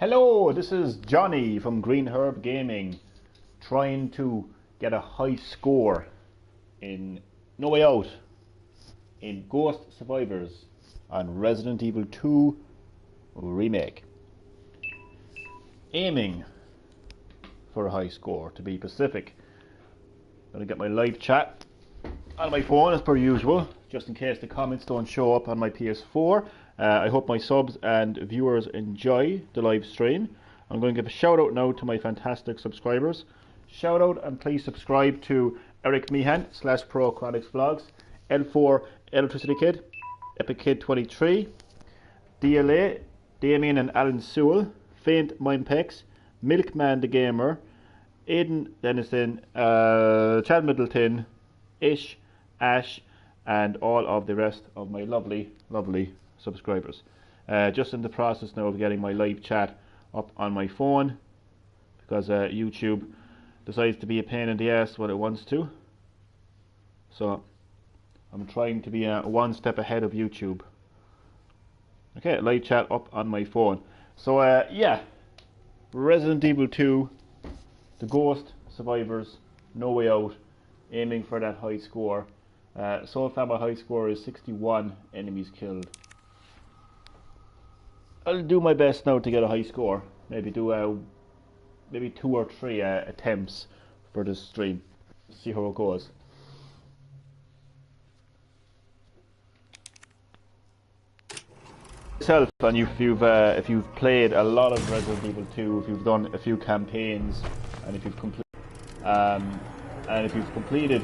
Hello, this is Johnny from Green Herb Gaming, trying to get a high score in No Way Out, in Ghost Survivors on Resident Evil 2 Remake. Aiming for a high score, to be specific. Gonna get my live chat on my phone as per usual, just in case the comments don't show up on my PS4. I hope my subs and viewers enjoy the live stream. I'm going to give a shout out now to my fantastic subscribers. Shout out and please subscribe to Eric Meehan / ProChronicsVlogz, L4 Electricity Kid, Epic Kid 23, DLA, Damien and Alan Sewell, Faint Mindpex, Milkman the Gamer, Aidan Dennison, Chad Middleton, Ish, Ash, and all of the rest of my lovely subscribers. Just in the process now of getting my live chat up on my phone, because YouTube decides to be a pain in the ass when it wants to. So I'm trying to be one step ahead of YouTube. Okay, live chat up on my phone. So yeah, Resident Evil 2, the Ghost Survivors, No Way Out, aiming for that high score. So far my high score is 61 enemies killed. I'll do my best now to get a high score. Maybe do maybe 2 or 3 attempts for this stream. See how it goes. And if you've played a lot of Resident Evil 2, if you've done a few campaigns, and if you've completed,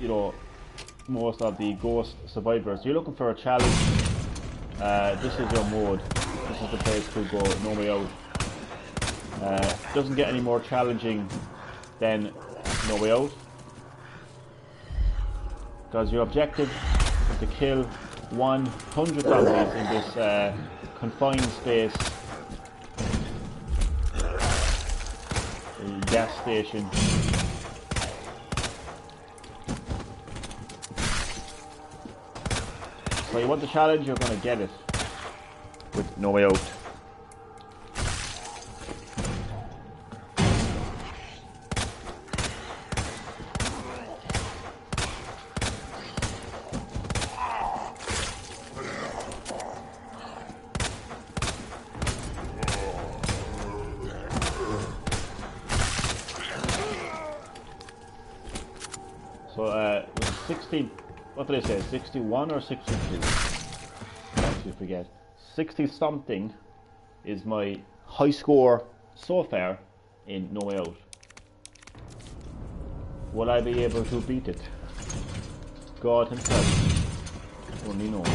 you know, most of the Ghost Survivors, you're looking for a challenge. This is your mode. This is the place to go. No Way Out. Doesn't get any more challenging than No Way Out, because your objective is to kill 100 zombies in this confined space, a gas station. So you want the challenge, you're going to get it with No Way Out. So with 60, what did I say, 61 or 62? I actually forget. 60 something is my high score so far in No Way Out. Will I be able to beat it? God himself only knows.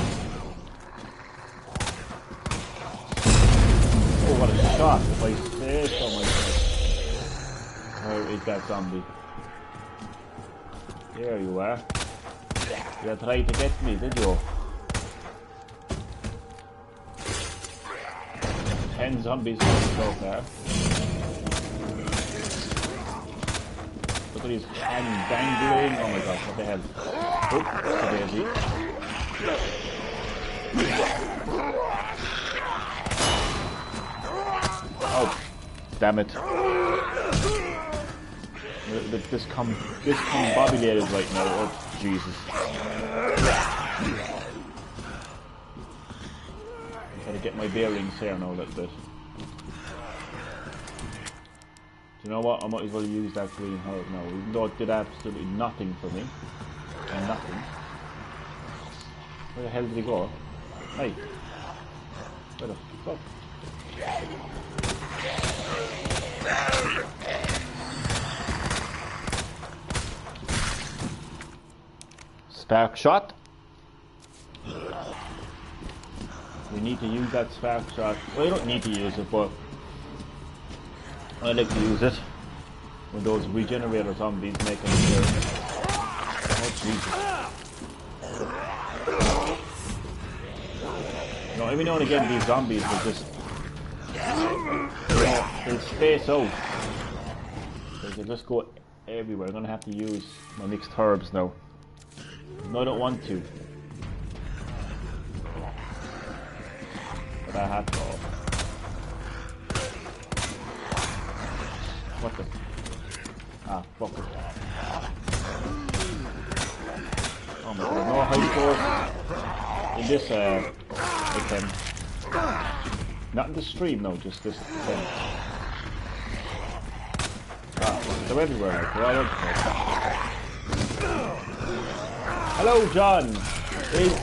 Oh, what a shot, if I say so myself. Where is that zombie? There you are. You tried to get me, did you? 10 zombies so far. Look at his hand dangling. Oh my god, what the hell? Oh, damn it. This combobulated right now. Oh, Jesus. Gotta get my bearings here now a little bit. Do you know what? I might as well use that green herb now, even though it did absolutely nothing for me. And nothing. Where the hell did he go? Hey. Where the fuck? Spark shot. We need to use that spark shot. Well, you don't need to use it, but I like to use it when those regenerator zombies make them appear. Oh Jesus! You know, every now and again these zombies will just, they'll space out. They'll just go everywhere. I'm gonna have to use my mixed herbs now. No, I don't want to. But I have to. What the? Ah, fuck it. Oh my god, no high scores in this attempt. Not in the stream, no, just this attempt. Ah, they're everywhere, like, they're all over the place. Hello, John! It's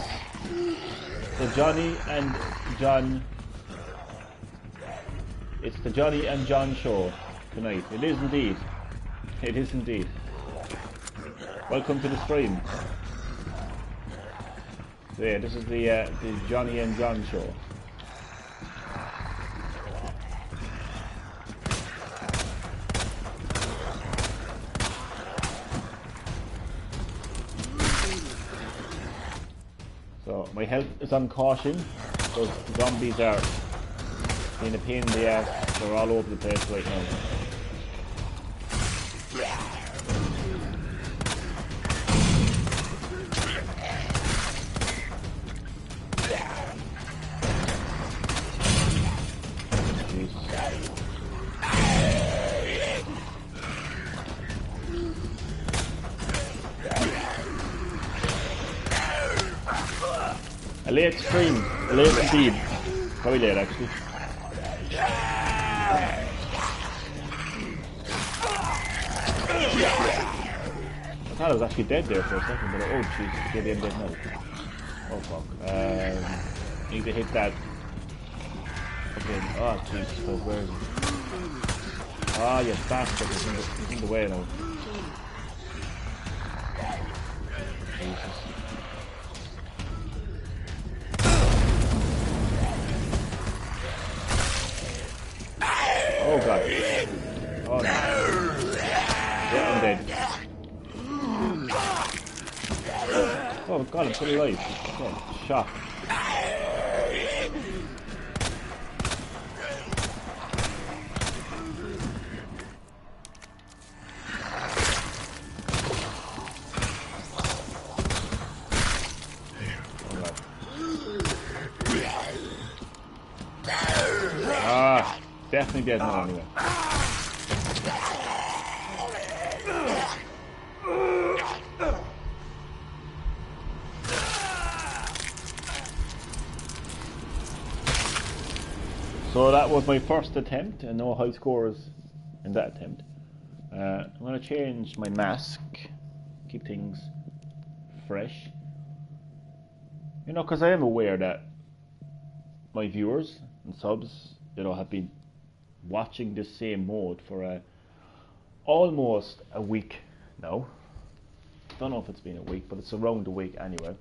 the Johnny and John... It's the Johnny and John show tonight. It is indeed. It is indeed. Welcome to the stream. So yeah, this is the Johnny and John show. So my health is on caution. Those zombies are being a pain in the ass. They're all over the place right now. A late stream, late indeed. Probably late actually. I thought I was actually dead there for a second, but oh jeez, maybe I'm dead now. Oh fuck. Need to hit that again. Oh Jesus, where is it? Ah, you bastard, he's in the way now. Jesus. Oh god. Oh no. Yeah, I'm dead. Oh god, I'm still alive. Oh, shot. Ah, definitely dead now anyway. So that was my first attempt, and no high scores in that attempt. I'm going to change my mask, keep things fresh. You know, because I am aware that my viewers and subs, you know, have been watching this same mode for almost a week now. Don't know if it's been a week, but it's around a week anyway.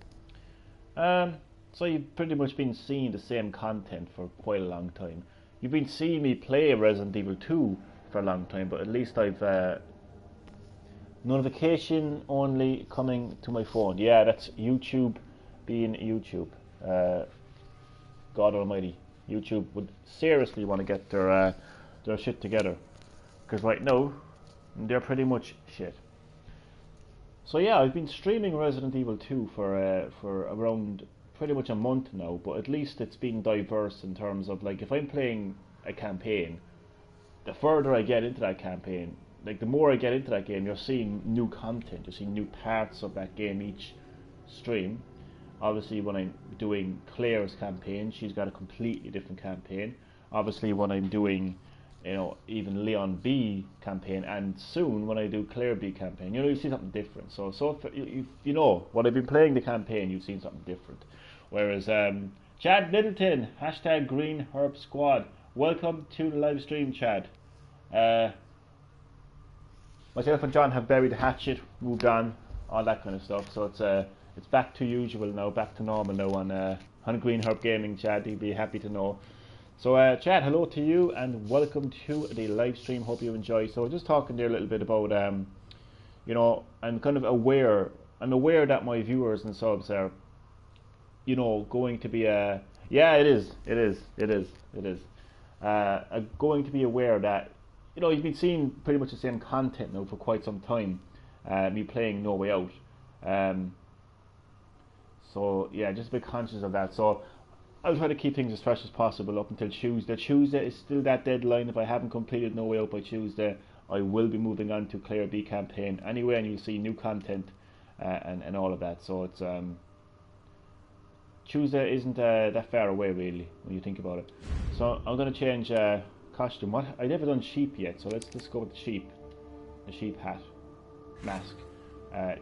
So you've pretty much been seeing the same content for quite a long time. You've been seeing me play Resident Evil 2 for a long time, but at least I've notification only coming to my phone. Yeah, that's YouTube being YouTube. God Almighty, YouTube would seriously want to get their shit together, because right now they're pretty much shit. So yeah, I've been streaming Resident Evil 2 for around pretty much a month now, but at least it's been diverse in terms of, like, if I'm playing a campaign, the further I get into that campaign, like the more I get into that game, you're seeing new content, you're seeing new parts of that game each stream. Obviously when I'm doing Claire's campaign, she's got a completely different campaign. Obviously when I'm doing, you know, even Leon B campaign, and soon when I do Claire B campaign, you know, you see something different. So you know, when I've been playing the campaign, you've seen something different. Whereas Chad Littleton, hashtag Green Herb Squad, welcome to the live stream, Chad. Myself and John have buried the hatchet, moved on, all that kind of stuff. So it's back to usual now, back to normal now on Green Herb Gaming, Chad. You'd be happy to know. So Chad, hello to you and welcome to the live stream. Hope you enjoy. So just talking there a little bit about you know, I'm kind of aware that my viewers and subs are, you know, going to be yeah, it is going to be aware that, you know, you've been seeing pretty much the same content now for quite some time, me playing No Way Out. So yeah, just a bit conscious of that. So I'll try to keep things as fresh as possible up until Tuesday. Tuesday is still that deadline. If I haven't completed No Way Out by Tuesday, I will be moving on to Claire B campaign anyway, and you'll see new content and all of that. So it's Tuesday isn't that far away really when you think about it. So I'm going to change costume. What I never done sheep yet, so let's go with the sheep hat mask.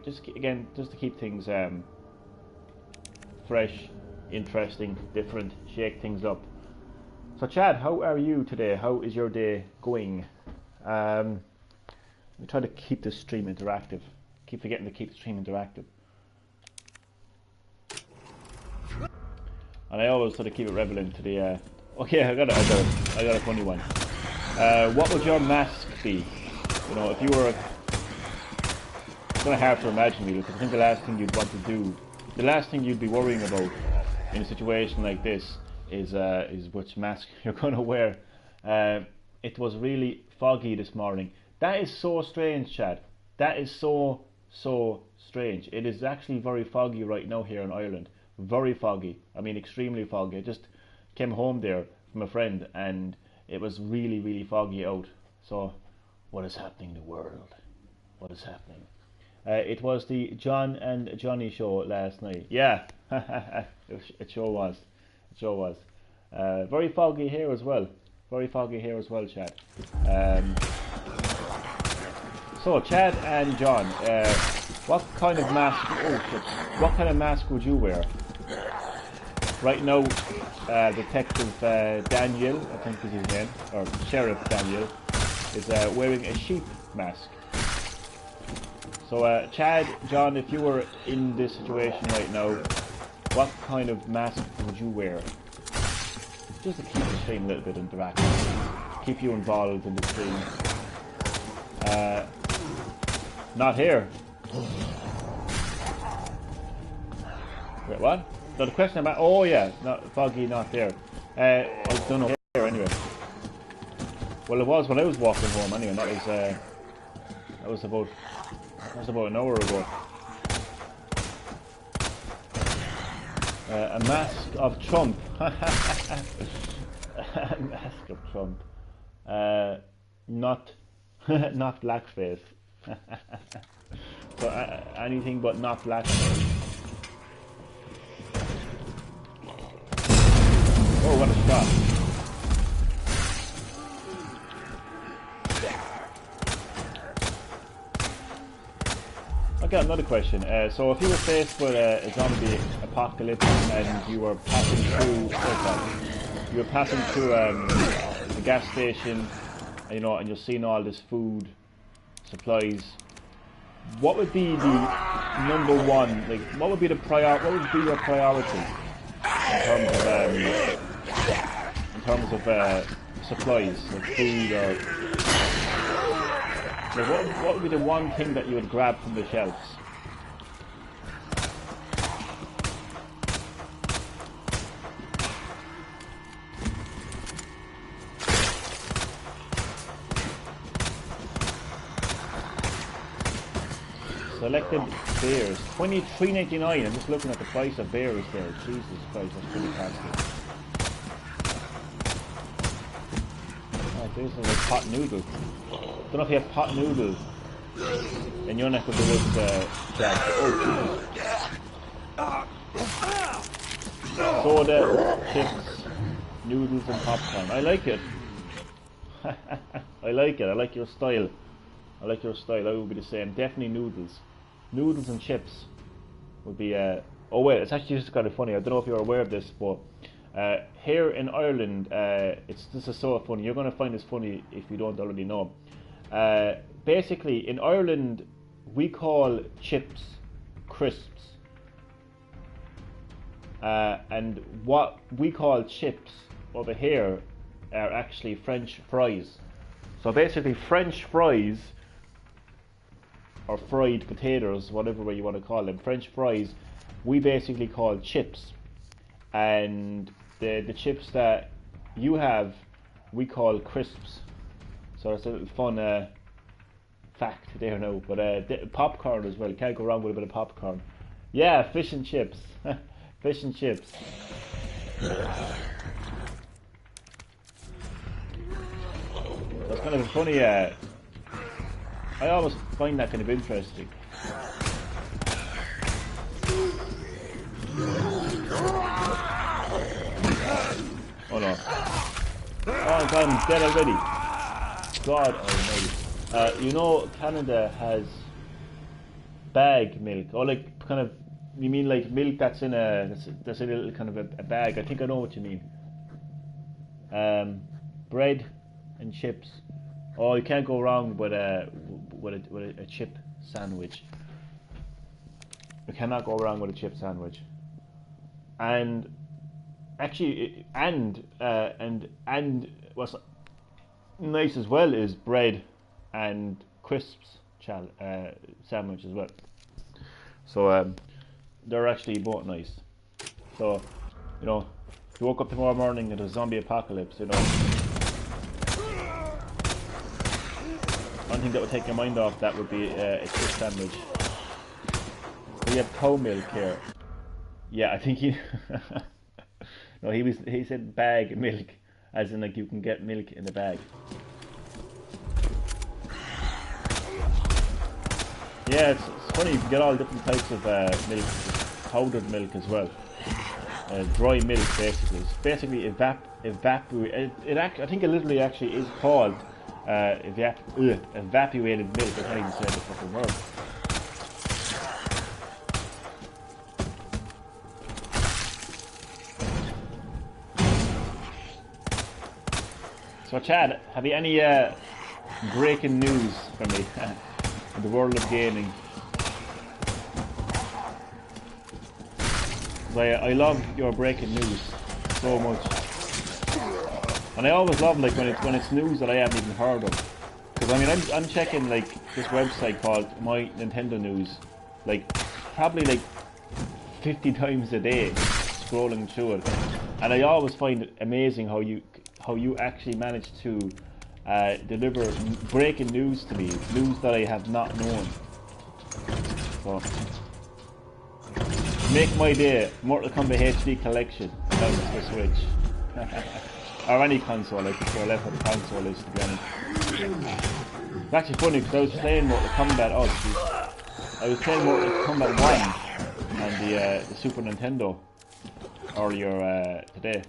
Just to keep things fresh, interesting, different, shake things up. So Chad, how are you today? How is your day going? Let me try to keep this stream interactive. Keep forgetting to keep the stream interactive. And I always sort of keep it relevant to the okay, I got a funny one. What would your mask be? You know, if you were it's kind of hard to imagine really, because I think the last thing you'd want to do, the last thing you'd be worrying about in a situation like this is which mask you're going to wear. It was really foggy this morning. That is so strange, Chad. That is so strange. It is actually very foggy right now here in Ireland. Very foggy. I mean, extremely foggy. I just came home there from a friend, and it was really foggy out. So, what is happening in the world? What is happening? It was the John and Johnny show last night. Yeah, it sure was. It sure was. Very foggy here as well. Very foggy here as well, Chad. So, Chad and John, what kind of mask? Oh shit! What kind of mask would you wear? Right now, Detective Daniel, I think is his name, or Sheriff Daniel, is wearing a sheep mask. So, Chad, John, if you were in this situation right now, what kind of mask would you wear? Just to keep the stream a little bit interactive, keep you involved in the stream. Not here. Wait, what? So the question about, oh yeah, not foggy, not there. I don't know here anyway. Well, it was when I was walking home anyway. That was about an hour ago. A mask of Trump. A mask of Trump. Not blackface. So anything but not blackface. Oh, what a shot. Okay, another question. So if you were faced with a zombie apocalypse and you were passing through the gas station, you know, and you're seeing all this food, supplies, what would be the number one, like, what would be your priority in terms of supplies, like food, or like what would be the one thing that you would grab from the shelves? Selected beers, $23.99. I'm just looking at the price of beers there. Jesus Christ, that's pretty costly. Oh, this is like pot noodles. Don't know if you have pot noodles in your neck of the woods, Jack. Oh, Jesus. Soda, chips, noodles, and popcorn. I like it. I like it. I like your style. I like your style. I would be the same. Definitely noodles. Noodles and chips would be. Oh wait, it's actually just kind of funny. I don't know if you're aware of this, but here in Ireland, this is so funny. You're going to find this funny if you don't already know. Basically, in Ireland, we call chips crisps, and what we call chips over here are actually French fries. So basically, French fries, or fried potatoes, whatever way you want to call them, French fries, we basically call chips, and the chips that you have, we call crisps. So it's a little fun fact there now. But popcorn as well, can't go wrong with a bit of popcorn. Yeah, fish and chips. Fish and chips. That's kind of a funny I always find that kind of interesting. Oh no. Oh God, I'm dead already. God almighty. You know, Canada has bag milk, or like kind of, you mean like milk that's in that's in a little kind of a bag. I think I know what you mean. Bread and chips. Oh, you can't go wrong with a chip sandwich. You cannot go wrong with a chip sandwich. And actually, and what's nice as well is bread and crisps sandwich as well. So they're actually both nice. So, you know, if you woke up tomorrow morning in a zombie apocalypse, you know, one thing that would take your mind off that would be a chip sandwich. We have cow milk here. Yeah, I think he. No, he said bag milk, as in like you can get milk in the bag. Yeah, it's funny, you can get all different types of milk, powdered milk as well. Dry milk, basically. It's basically evaporated. I think it literally actually is called evaporated milk. I can't even say the fucking word. So Chad, have you any breaking news for me in the world of gaming? I love your breaking news so much, and I always love like when it's news that I haven't even heard of. Because I mean I'm checking like this website called My Nintendo News, like probably like 50 times a day, scrolling through it, and I always find it amazing how you actually manage to deliver breaking news to me, news that I have not known. So, make my day, Mortal Kombat HD collection out of the Switch. Or any console, I could care less what the console is, to be honest. It's actually funny because I was playing Mortal Kombat, I was playing Mortal Kombat 1 on the Super Nintendo earlier today.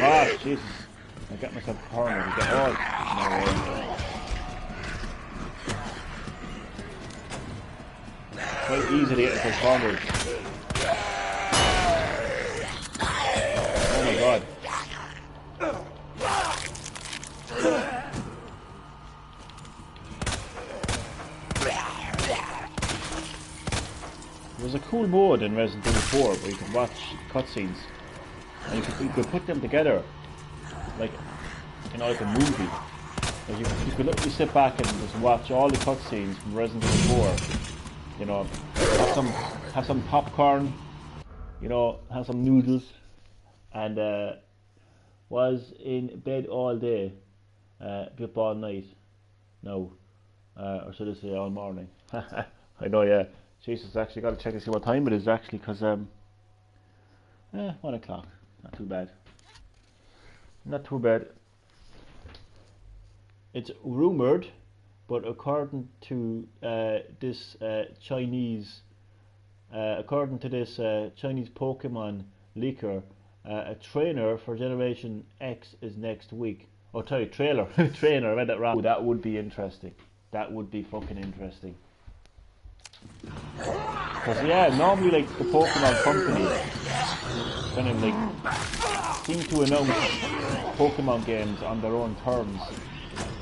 Ah, Jesus. I got myself cornered. No way. Quite easy to get myself cornered. Oh my God. There was a cool mode in Resident Evil 4 where you could watch cutscenes. And you could put them together, like, you know, like a movie. Like you could literally sit back and just watch all the cutscenes from Resident Evil 4. You know, have some popcorn, you know, have some noodles, and was in bed all day, be up all night. No, or should I say all morning? I know, yeah. Jesus, actually got to check to see what time it is actually, because 1 o'clock. Not too bad. Not too bad. It's rumored, but according to this Chinese Pokemon leaker, a trainer for Generation X is next week. Oh, sorry, trailer. Trainer, I read that wrong. Oh, that would be interesting. That would be fucking interesting. Because yeah, normally like the Pokemon company kind of like seem to announce Pokemon games on their own terms.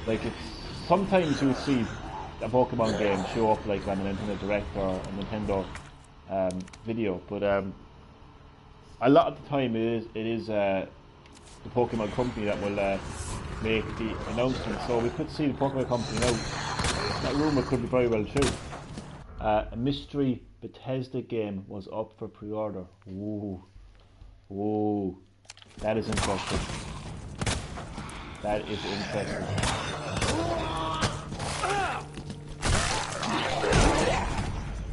Like it's sometimes you see a Pokemon game show up like on a Nintendo Direct or a Nintendo video, but a lot of the time it is the Pokemon company that will make the announcement. So we could see the Pokemon company now. That rumour could be very well true. A mystery Bethesda game was up for pre-order. Ooh. Ooh. That is interesting. That is interesting.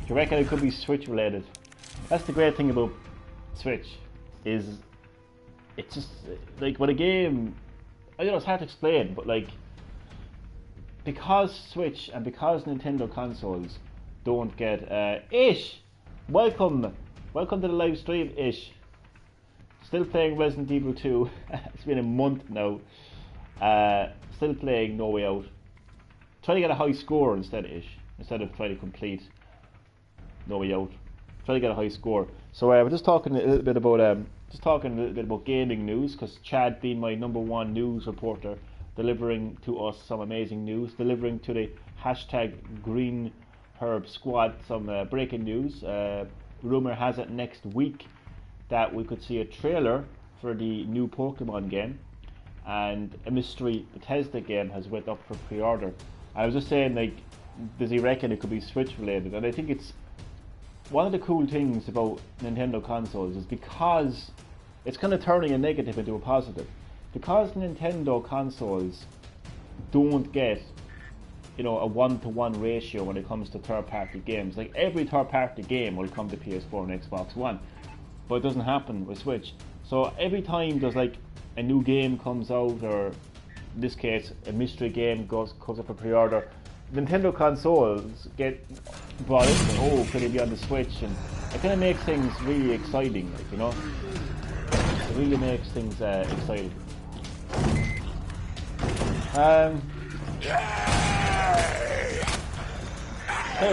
Do you reckon it could be Switch related? That's the great thing about Switch, is it's just like when a game, I don't know, it's hard to explain, but like because Switch and because Nintendo consoles don't get Ish! Welcome to the live stream, Ish. Still playing Resident Evil 2. It's been a month now. Still playing No Way Out. Try to get a high score instead, Ish. Instead of trying to complete No Way Out. Try to get a high score. So we're just talking a little bit about gaming news, because Chad, being my #1 news reporter, delivering to us some amazing news, delivering to the hashtag Green Herb Squad some breaking news. Rumour has it next week that we could see a trailer for the new Pokemon game, and a mystery Bethesda game has went up for pre-order. I was just saying, like, does he reckon it could be Switch related? And I think it's one of the cool things about Nintendo consoles is because it's kind of turning a negative into a positive. Because Nintendo consoles don't get, you know, a 1-to-1 ratio when it comes to third-party games. Like, every third-party game will come to PS4 and Xbox One, but it doesn't happen with Switch. So every time there's like a new game comes out, or in this case a mystery game comes up for pre-order, Nintendo consoles get brought in. Oh, could it be on the Switch? And it kind of makes things really exciting, like, you know. It really makes things exciting. I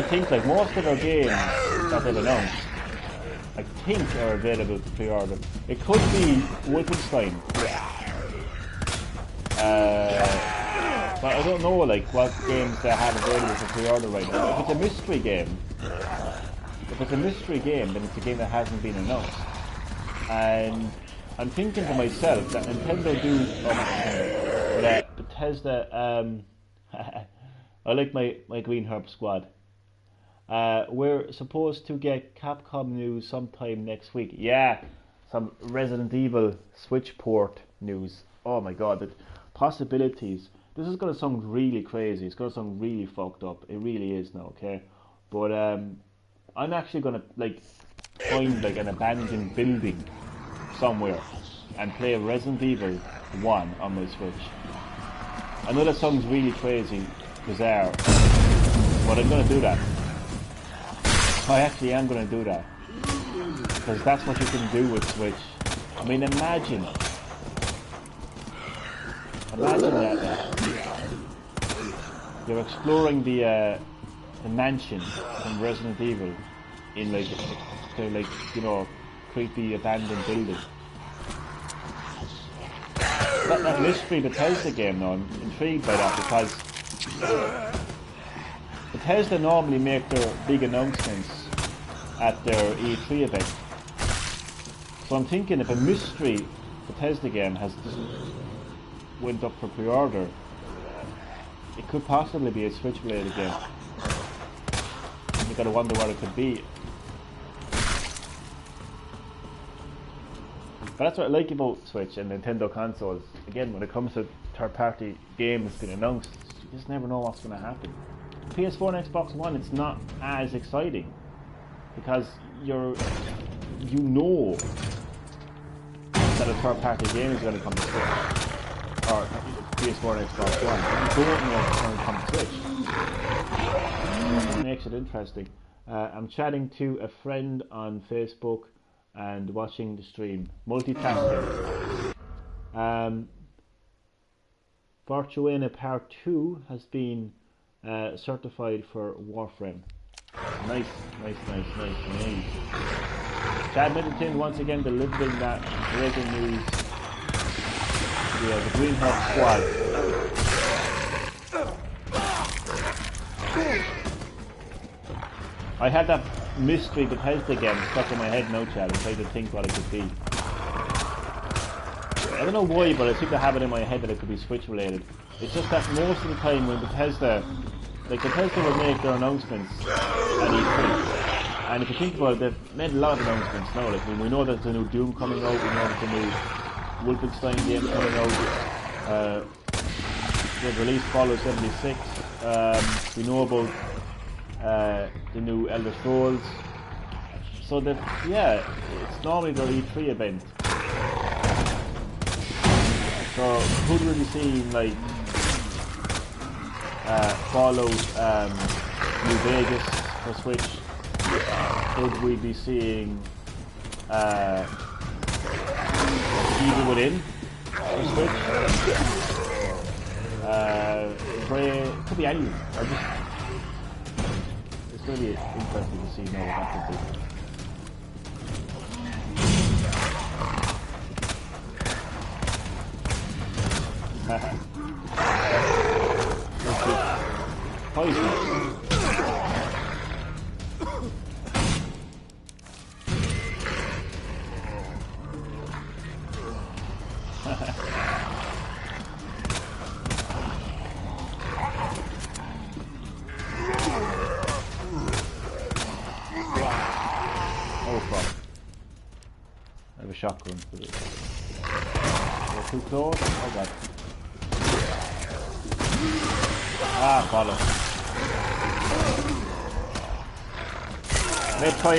think like most of their games that they've announced, I think, are available to pre-order. It could be Wolfenstein, but I don't know like what games they have available for pre-order right now. If it's a mystery game, then it's a game that hasn't been announced. And I'm thinking to myself that Nintendo Bethesda. I like my Green Herb Squad. We're supposed to get Capcom news sometime next week. Yeah, some Resident Evil Switch port news. Oh my god, the possibilities. This is going to sound really crazy. It's going to sound really fucked up. It really is now, okay? But I'm actually going to like find like an abandoned building somewhere and play Resident Evil 1 on my Switch. I know that sounds really crazy, bizarre, but I'm going to do that. I actually am going to do that, because that's what you can do with Switch. I mean, imagine that you're exploring the mansion from Resident Evil in like you know, creepy abandoned building. That mystery Bethesda game, though, I'm intrigued by that, because Bethesda normally make their big announcements at their E3 event. So I'm thinking if a mystery Bethesda game went up for pre-order, it could possibly be a Switch related game. You gotta wonder what it could be. But that's what I like about Switch and Nintendo consoles. Again, when it comes to third-party games being announced, you just never know what's going to happen. PS4 and Xbox One, it's not as exciting, because you know that a third-party game is going to come to Switch, or PS4 and Xbox One. You don't know if it's going to come to Switch. It makes it interesting. I'm chatting to a friend on Facebook and watching the stream, multitasking. Virtuina Part 2 has been certified for Warframe. Nice. Chad Middleton once again delivering that breaking news. Yeah, the Green Herb Squad. I had that mystery Bethesda game stuck in my head now, Chad. I'm trying to think what it could be. I don't know why, but I seem to have it in my head that it could be Switch related. It's just that most of the time when Bethesda will make their announcements at E3, and if you think about it, they've made a lot of announcements now. Like, we know there's a new Doom coming out, we know there's a new Wolfenstein game coming out, they've released Fallout 76, we know about the new Elder Scrolls, so it's normally their E3 event. So could we be seeing like Fallout New Vegas for Switch? Could we be seeing Evil Within for Switch? Could be anything. It's going to be interesting to see now what happens. Poison. Oh fuck. I have a shotgun for this. We're too close? Oh god. Ah, follow. Let's try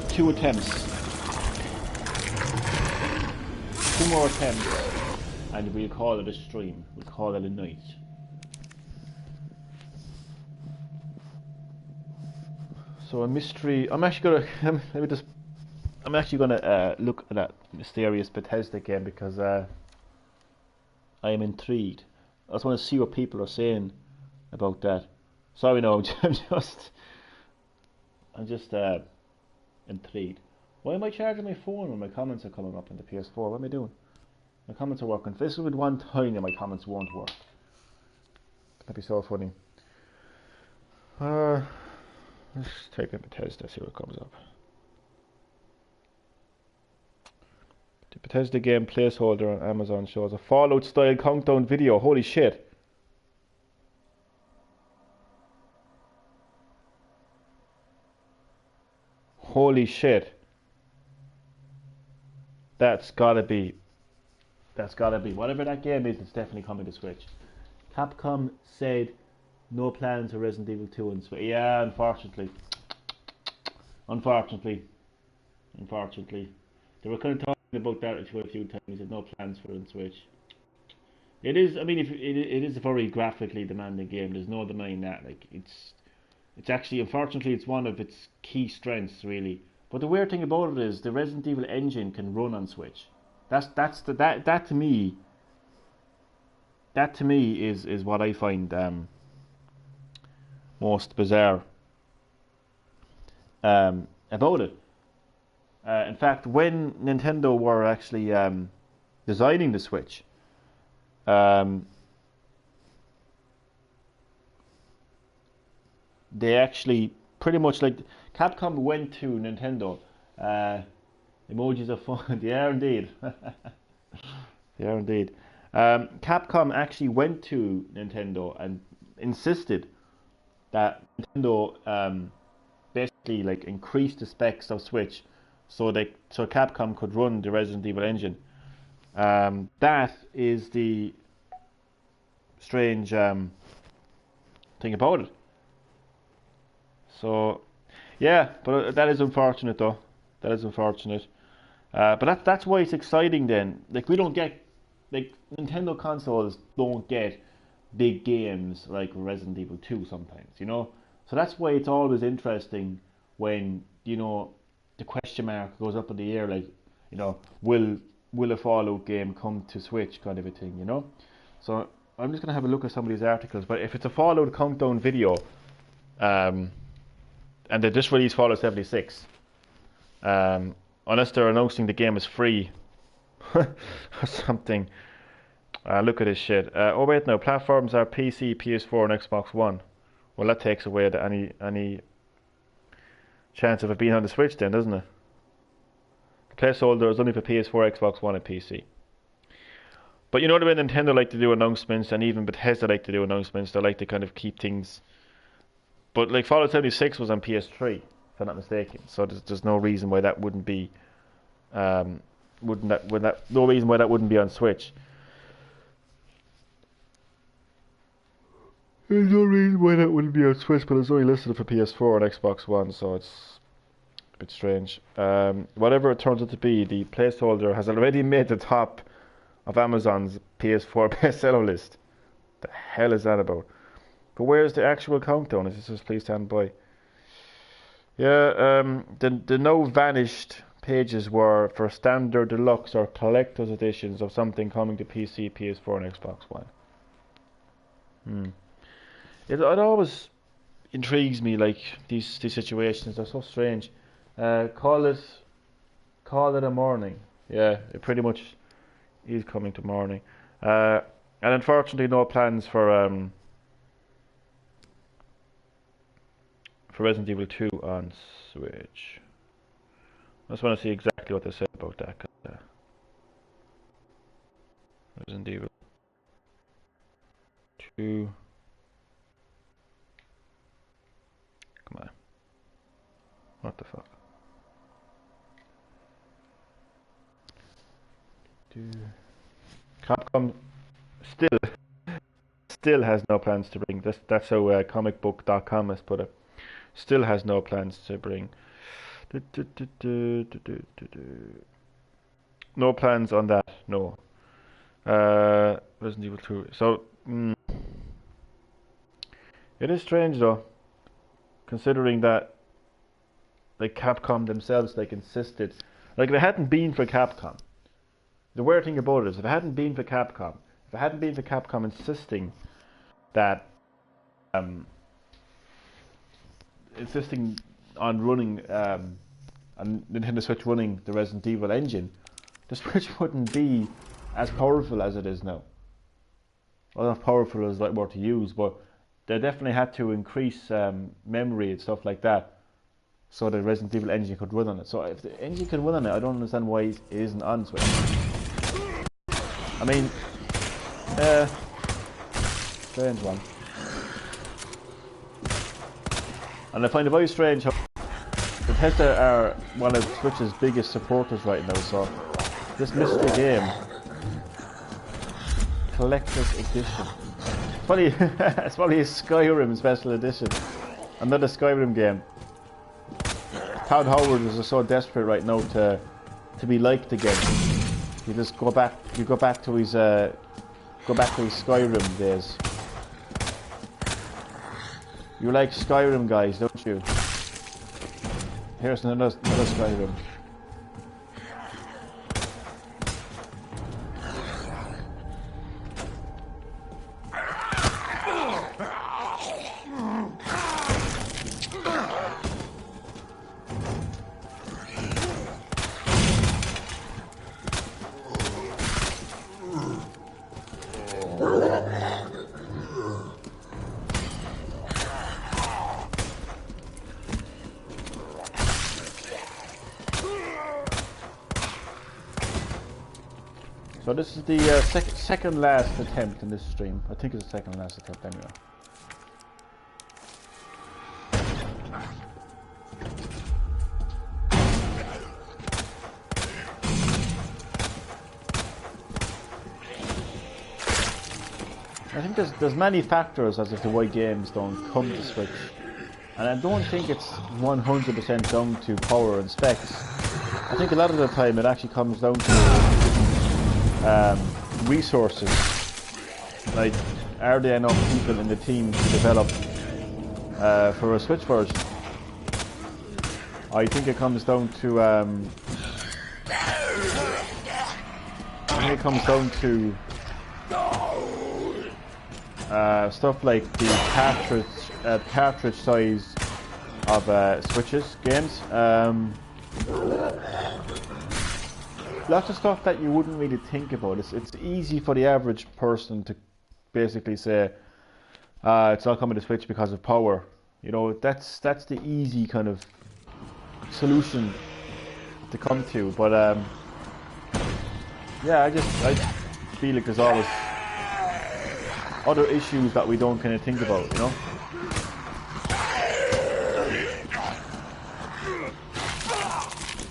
2 attempts. 2 more attempts, and we'll call it a stream. We'll call it a night. So a mystery. I'm actually gonna look at that mysterious Bethesda game because I am intrigued. I just want to see what people are saying about that. Sorry, no, I'm just intrigued. Why am I charging my phone when my comments are coming up on the PS4? What am I doing? My comments are working. If this was one time that my comments won't work. That'd be so funny. Let's take a Bethesda, see what comes up. The Bethesda game placeholder on Amazon shows a Fallout style countdown video. Holy shit. Holy shit. That's gotta be whatever that game is. It's definitely coming to Switch. Capcom said no plans for Resident Evil 2 on Switch. Yeah, unfortunately. They were kind of talking about that a few times. They said no plans for it on Switch. It is. I mean, it is a very graphically demanding game. There's no denying that. Like it's actually, unfortunately, it's one of its key strengths, really. But the weird thing about it is the Resident Evil engine can run on Switch. That to me is what I find most bizarre about it. In fact, when Nintendo were actually designing the Switch, they actually pretty much, like, Capcom went to Nintendo. Emojis are fun. They are indeed. They are indeed. Capcom actually went to Nintendo and insisted that Nintendo basically like increased the specs of Switch so Capcom could run the Resident Evil engine. That is the strange thing about it. So yeah, but that is unfortunate though. That is unfortunate. But that's why it's exciting then. Like, we don't get, like, Nintendo consoles don't get big games like Resident Evil 2 sometimes, you know? So that's why it's always interesting when, you know, the question mark goes up in the air, like, you know, will a Fallout game come to Switch, kind of a thing, you know? So I'm just going to have a look at some of these articles, but if it's a Fallout countdown video, and they just released Fallout 76, unless they're announcing the game is free or something. Look at this shit. Oh wait, no, platforms are PC, PS4 and Xbox One. Well, that takes away any chance of it being on the Switch then, doesn't it? The placeholder is only for PS4, Xbox One and PC. But you know the way Nintendo like to do announcements, and even Bethesda like to do announcements. They like to kind of keep things. But like Fallout 76 was on PS3, if I'm not mistaken. So there's no reason why that wouldn't be. No reason why that wouldn't be on Switch. There's no reason why that wouldn't be on Switch, but it's only listed for PS4 and Xbox One, so it's a bit strange. Whatever it turns out to be, the placeholder has already made the top of Amazon's PS4 bestseller list. The hell is that about? But where's the actual countdown? It says please stand by. Yeah, the now vanished pages were for standard, deluxe, or collector's editions of something coming to PC, PS4, and Xbox One. It always intrigues me, like these situations. They're so strange. Call it a morning. Yeah, it pretty much is coming to morning. And unfortunately, no plans for Resident Evil 2 on Switch. I just want to see exactly what they say about that. Resident Evil 2. Come on. What the fuck? Capcom still has no plans to bring this. That's how comicbook.com has put it. Still has no plans to bring. No plans on that. No. Resident Evil 2. So it is strange though, considering that like Capcom themselves like insisted. Like if it hadn't been for Capcom, the weird thing about it is if it hadn't been for Capcom insisting that insisting on running on Nintendo Switch running the Resident Evil engine, the Switch wouldn't be as powerful as it is now. Well, not powerful is the right word to use, but they definitely had to increase memory and stuff like that so the Resident Evil engine could run on it. So if the engine can run on it, I don't understand why it isn't on Switch. I mean, strange one. And I find it very strange how Bethesda are one of Switch's biggest supporters right now, so this mystery game, Collector's Edition. It's probably a Skyrim Special Edition. Another Skyrim game. Todd Howard is so desperate right now to be liked again. You just go back to his Skyrim days. You like Skyrim, guys, don't you? Here's another Skyrim. So this is the second last attempt in this stream. I think it's the second last attempt anyway. I think there's many factors as to why games don't come to Switch. And I don't think it's 100% down to power and specs. I think a lot of the time it actually comes down to resources. Like, are there enough people in the team to develop for a Switch version? I think it comes down to stuff like the cartridge size of Switches games. Lots of stuff that you wouldn't really think about. It's easy for the average person to basically say it's not coming to Switch because of power. You know, that's the easy kind of solution to come to. But yeah, feel like there's always other issues that we don't kind of think about, you know.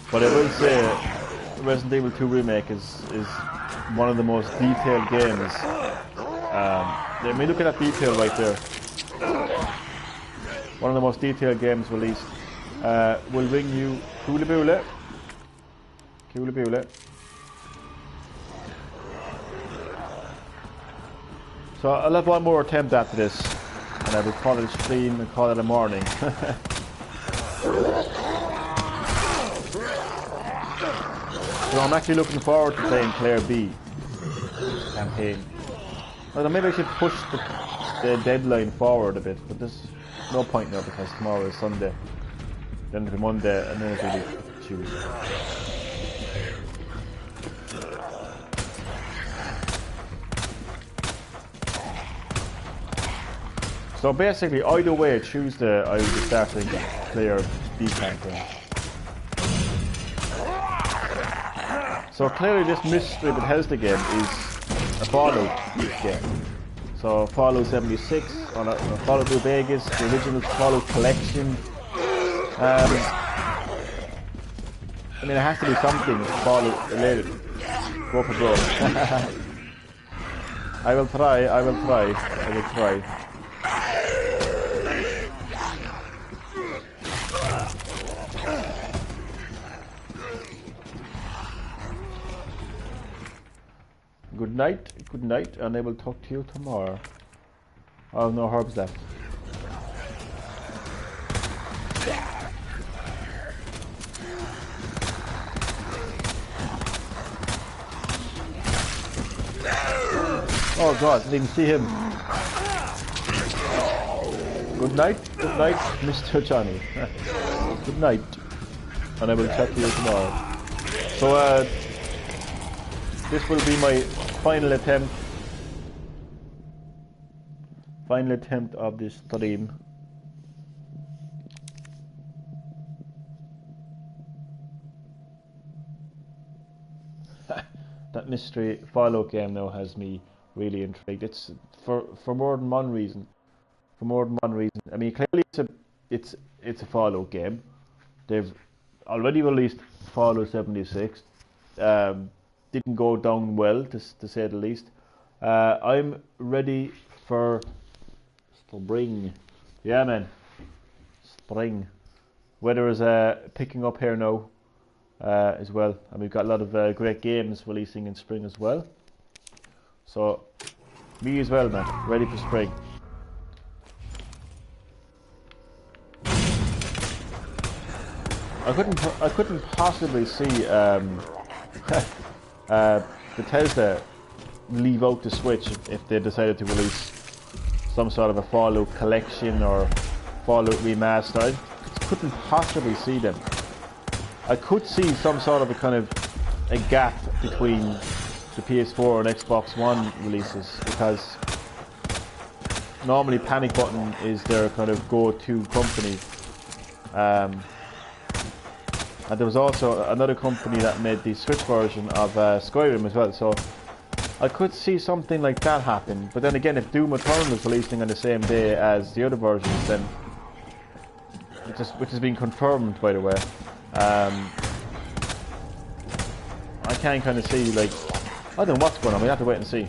But I will say Resident Evil 2 Remake is one of the most detailed games. I mean, look at that detail right there. One of the most detailed games released. Will ring you Kula Bula. Kula Bula. So I'll have one more attempt after this, and I will call it a stream and call it a morning. So I'm actually looking forward to playing Claire B campaign. Well, maybe I should push the deadline forward a bit, but there's no point now because tomorrow is Sunday, then it'll be Monday, and then it'll be Tuesday. So basically, either way, Tuesday I will be starting Claire B campaign. So clearly this Mystery Bethesda game is a Fallout game. So Fallout 76, on a Fallout New Vegas, the original Fallout collection. I mean, it has to be something Fallout related. Go for broke. I will try. Good night, and I will talk to you tomorrow. I have no herbs left. Oh God, didn't even see him. Good night, Mr. Johnny. Good night, and I will chat to you tomorrow. So, this will be my final attempt of this stream. That Mystery Fallout game now has me really intrigued. It's for more than one reason. I mean, clearly it's a Fallout game. They've already released Fallout 76. Didn't go down well, to say the least. I'm ready for spring. Yeah, man, spring. Weather is picking up here now as well, and we've got a lot of great games releasing in spring as well. So me as well, man, ready for spring. I couldn't possibly see Bethesda leave out the Switch if they decided to release some sort of a Fallout collection or Fallout remaster. I couldn't possibly see them. I could see some sort of a kind of a gap between the PS4 and Xbox One releases, because normally Panic Button is their kind of go-to company. And there was also another company that made the Switch version of Skyrim as well, so I could see something like that happen. But then again, if Doom Eternal is releasing on the same day as the other versions, then which has been confirmed, by the way, I can kind of see, like, I don't know what's going on. We have to wait and see.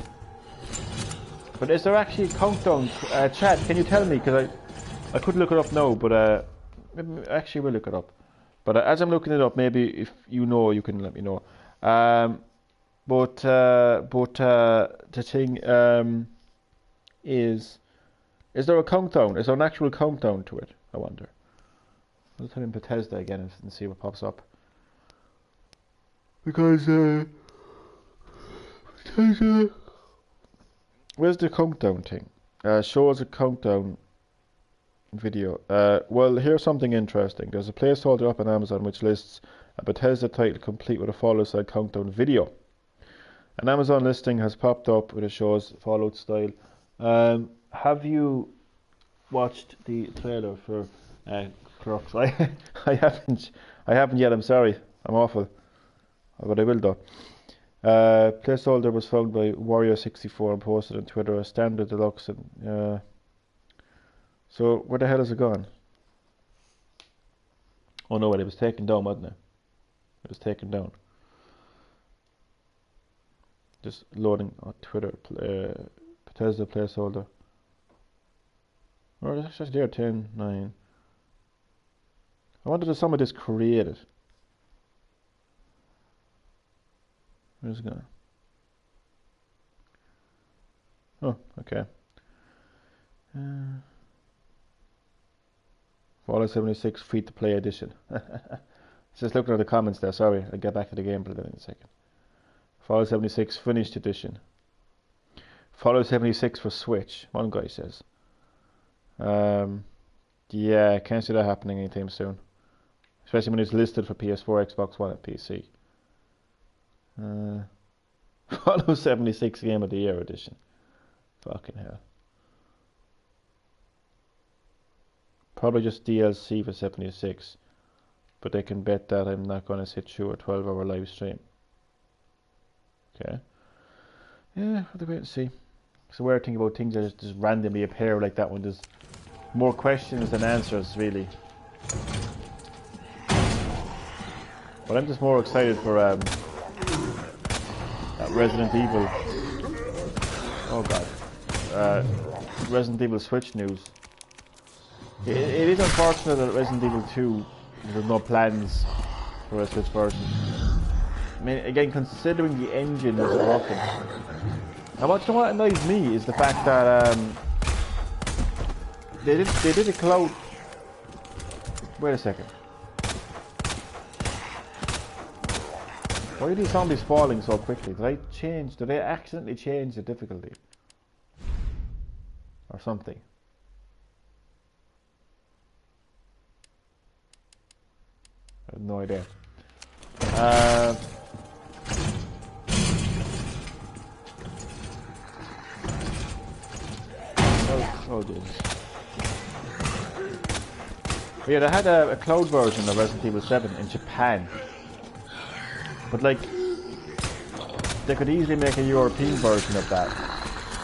But is there actually a countdown? Chat, can you tell me? Because I could look it up now, but actually we'll look it up. But as I'm looking it up, maybe if you know, you can let me know. But the thing is there a countdown? Is there an actual countdown to it? I wonder. I'll type in Bethesda again and see what pops up. Because Bethesda, where's the countdown thing? Show us a countdown video. Well, here's something interesting. There's a placeholder up on Amazon which lists a Bethesda title complete with a Fallout style countdown video. An Amazon listing has popped up which shows Fallout style. Have you watched the trailer for Crux? I haven't yet. I'm sorry. I'm awful, but I will though. Placeholder was found by Warrior64 and posted on Twitter as standard deluxe. And, so where the hell has it gone? Oh no, it was taken down, wasn't it? It was taken down. Just loading on Twitter. Bethesda placeholder. Oh, it's actually there, 10:9. I wonder if some of this created. Where's it going? Oh, okay. Fallout 76 free to play edition. Just looking at the comments there, sorry, I'll get back to the gameplay in a second. Fallout 76 finished edition. Fallout 76 for Switch, one guy says. Yeah, can't see that happening anytime soon. Especially when it's listed for PS4, Xbox One, and PC. Fallout 76 Game of the Year edition. Fucking hell. Probably just DLC for 76. But they can bet that I'm not going to sit through a 12-hour live stream. Okay. Yeah, we'll wait and see. It's a weird thing about things that just randomly appear like that when there's more questions than answers, really. But I'm just more excited for that Resident Evil. Oh god. Resident Evil Switch news. It is unfortunate that Resident Evil 2, there's no plans for a Switch version. I mean, again, considering the engine is working. Now, what annoys me is the fact that they did a cloud. Wait a second. Why are these zombies falling so quickly? Did I accidentally change the difficulty? Or something? I have no idea. Oh Jesus. Yeah, they had a cloud version of Resident Evil 7 in Japan. But like, they could easily make a European version of that.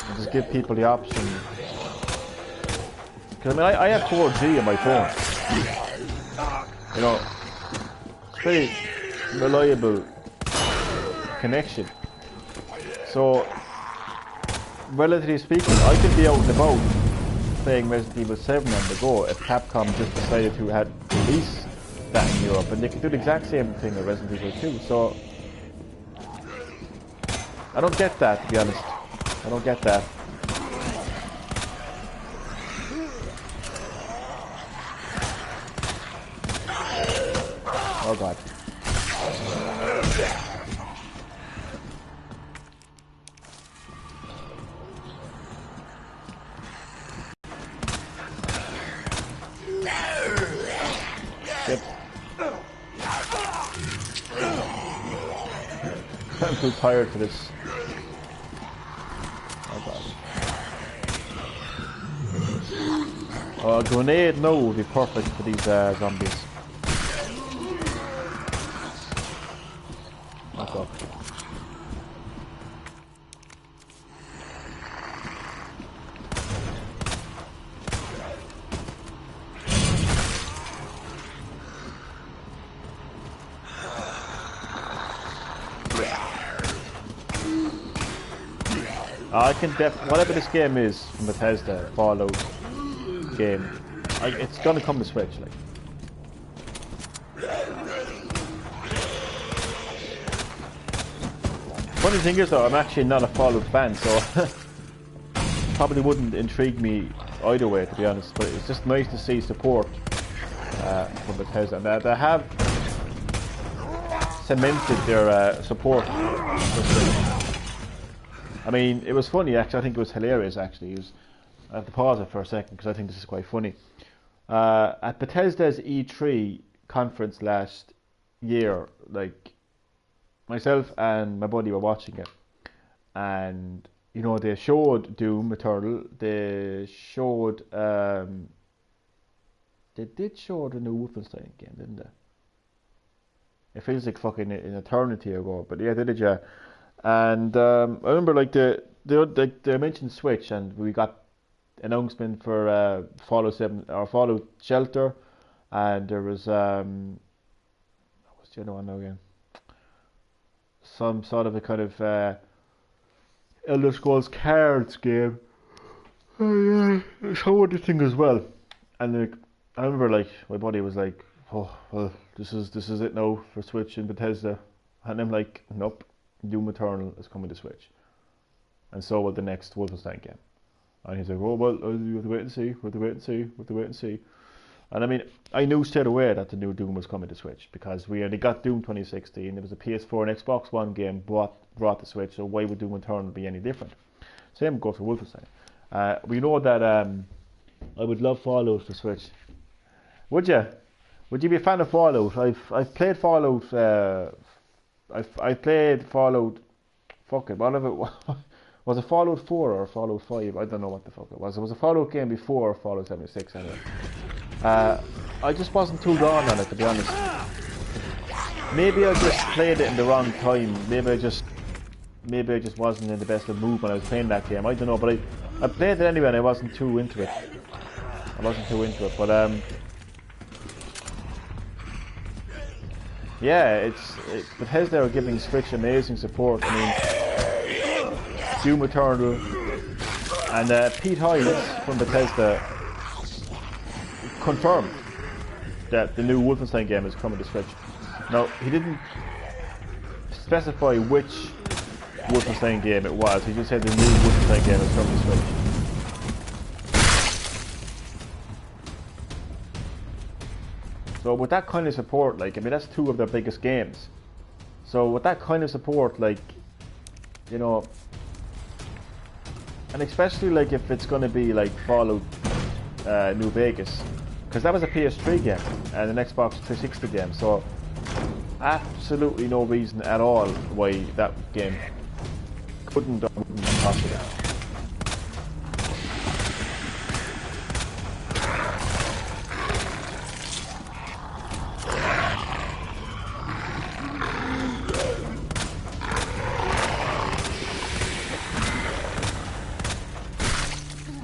And just give people the option. Because I mean, I have 4G on my phone. You know, it's pretty reliable connection. So, relatively speaking, I could be out and about playing Resident Evil 7 on the go if Capcom just decided to release that in Europe, and they could do the exact same thing with Resident Evil 2. So, I don't get that, to be honest. I don't get that. Oh god. Yep. I'm too tired for this. Oh god. A grenade now would be perfect for these zombies. Fuck off. I can whatever this game is from Bethesda, Fallout game, it's gonna come to Switch, like. Funny thing is though, I'm actually not a Fallout fan, so probably wouldn't intrigue me either way, to be honest, but it's just nice to see support from Bethesda. And they have cemented their support. I mean, it was funny actually, I think it was hilarious actually. I have to pause it for a second because I think this is quite funny. At Bethesda's E3 conference last year, like, myself and my buddy were watching it, and you know, they showed Doom Eternal, they showed they did show the new Wolfenstein game, didn't they? It feels like fucking an eternity ago, but yeah, they did, yeah. And I remember like they mentioned Switch, and we got announcement for Fallout 7 or Fallout Shelter, and there was what's the other one now again? Some sort of a kind of Elder Scrolls Cards game. Oh yeah, some other thing as well. And like, I remember like my buddy was like, "Oh well, this is it now for Switch and Bethesda," and I'm like, "Nope, Doom Eternal is coming to Switch, and so will the next Wolfenstein game." And he's like, "Oh well, you have to wait and see. We have to wait and see. We have to wait and see." And I mean, I knew straight away that the new Doom was coming to Switch because we already got Doom 2016. There was a PS4 and Xbox One game brought to Switch, so why would Doom Eternal be any different? Same goes for Wolfenstein. We know that I would love Fallout for Switch. Would you? Would you be a fan of Fallout? I've played Fallout. I've played Fallout. Fuck it, whatever it was. Was it Fallout 4 or Fallout 5? I don't know what the fuck it was. It was a Fallout game before Fallout 76 anyway. I just wasn't too drawn on it, to be honest. Maybe I just played it in the wrong time. Maybe I just wasn't in the best of mood when I was playing that game. I don't know, but I played it anyway and I wasn't too into it. But yeah, Bethesda are giving Switch amazing support. I mean, Doom Eternal and Pete Hines from Bethesda confirmed that the new Wolfenstein game is coming to Switch. Now, he didn't specify which Wolfenstein game it was, he just said the new Wolfenstein game is coming to Switch. So with that kind of support, like, I mean, that's two of their biggest games. So with that kind of support, like, you know, and especially like if it's going to be like Fallout New Vegas, because that was a PS3 game and an Xbox 360 game, so absolutely no reason at all why that game couldn't or wouldn't be possible.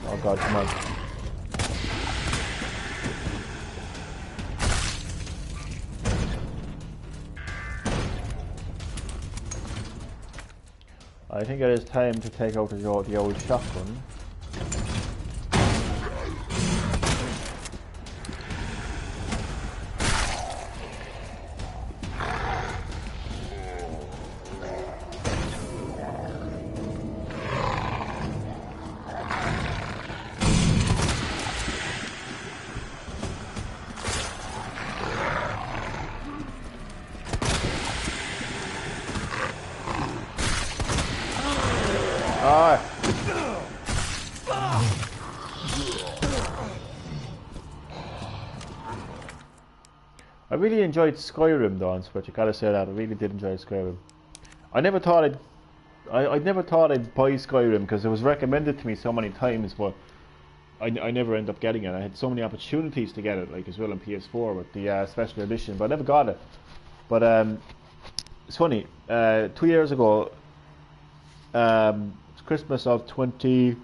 Oh god, come on. I think it is time to take out the old shotgun. I really enjoyed Skyrim though on Switch, I gotta say that, I really did enjoy Skyrim. I never thought I'd buy Skyrim because it was recommended to me so many times, but I never ended up getting it. I had so many opportunities to get it, like as well on PS4 with the special edition, but I never got it. But it's funny, 2 years ago, it's Christmas of 2017,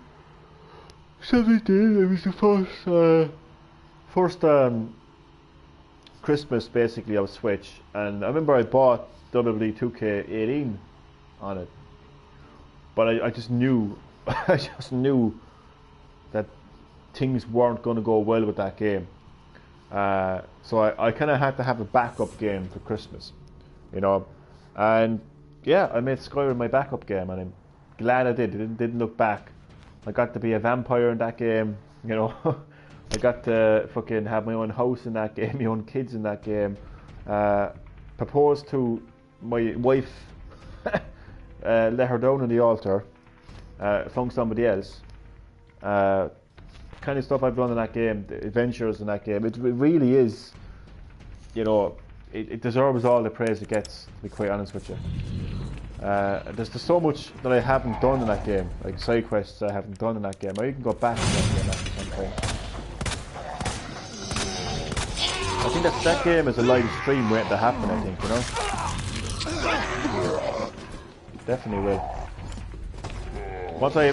it was the first Christmas basically of Switch, and I remember I bought WWE 2K18 on it, but I just knew I just knew that things weren't going to go well with that game, so I kind of had to have a backup game for Christmas, you know, and yeah, I made Skyrim my backup game, and I'm glad I did. It didn't look back. I got to be a vampire in that game, you know. I got to fucking have my own house in that game, my own kids in that game. Proposed to my wife, let her down on the altar, found somebody else. Kind of stuff I've done in that game, the adventures in that game. It really is, you know, it deserves all the praise it gets, to be quite honest with you. There's so much that I haven't done in that game, like side quests I haven't done in that game. I can go back to that game after some time. I think that game is a live stream waiting to happen, I think, you know? Definitely will. Once I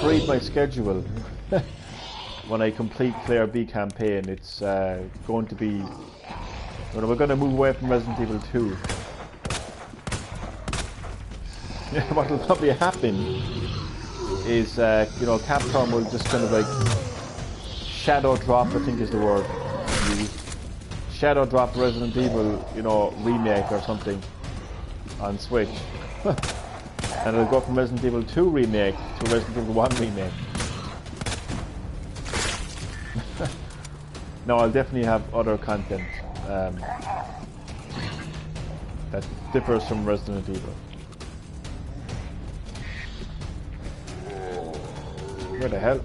freed my schedule, when I complete Claire B campaign, it's going to be. Well, we're going to move away from Resident Evil 2. What will probably happen is, you know, Capcom will just kind of like shadow drop, I think is the word used. Shadow drop Resident Evil, you know, remake or something on Switch. And it'll go from Resident Evil 2 remake to Resident Evil 1 remake. No, I'll definitely have other content that differs from Resident Evil. Where the hell?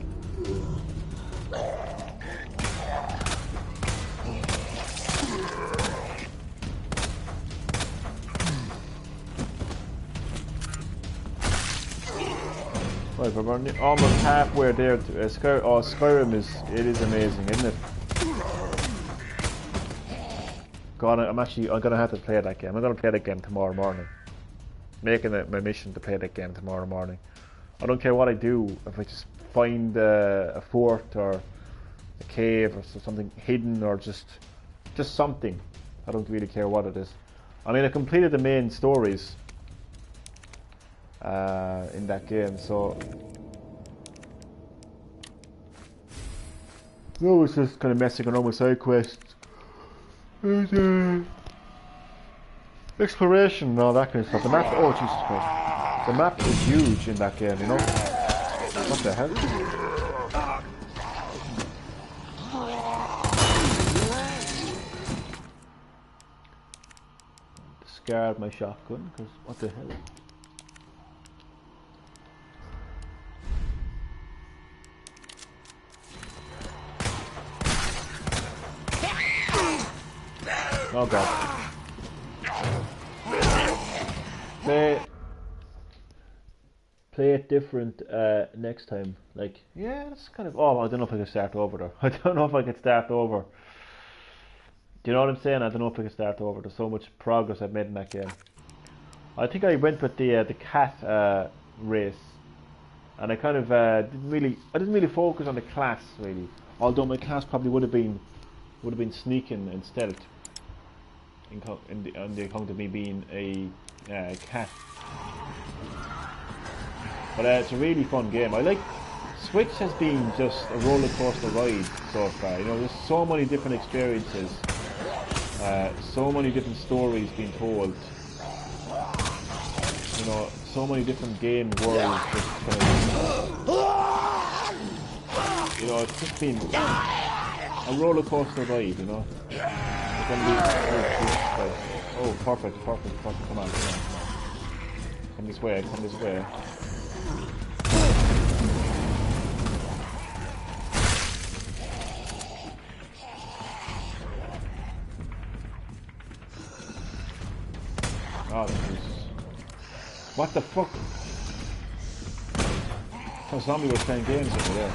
Right, we're almost halfway there. Skyrim is amazing, isn't it? God, I'm gonna have to play that game. I'm gonna play that game tomorrow morning. Making it my mission to play that game tomorrow morning. I don't care what I do. If I just find a fort or a cave or something hidden or just something, I don't really care what it is. I mean, I completed the main stories in that game, so no, it's just kind of messing around with side quests. And, exploration and all that kind of stuff. The map, oh Jesus Christ, the map is huge in that game, you know. What the hell? Discard my shotgun, because what the hell? Oh god. Play it different next time. Like, yeah, it's kind of. Oh, I don't know if I can start over there. I don't know if I can start over. Do you know what I'm saying? I don't know if I can start over. There's so much progress I've made in that game. I think I went with the cat race, and I kind of didn't really focus on the class really. Although my class probably would have been sneaking and stealth. On the account of me being a cat. But it's a really fun game. I like Switch has been just a roller coaster ride so far. You know, there's so many different experiences, so many different stories being told. You know, so many different game worlds. You know, it's just been a roller coaster ride. You know. Oh, perfect. Come on. Come this way. Oh, Jesus. What the fuck? Oh, zombie was playing games over there.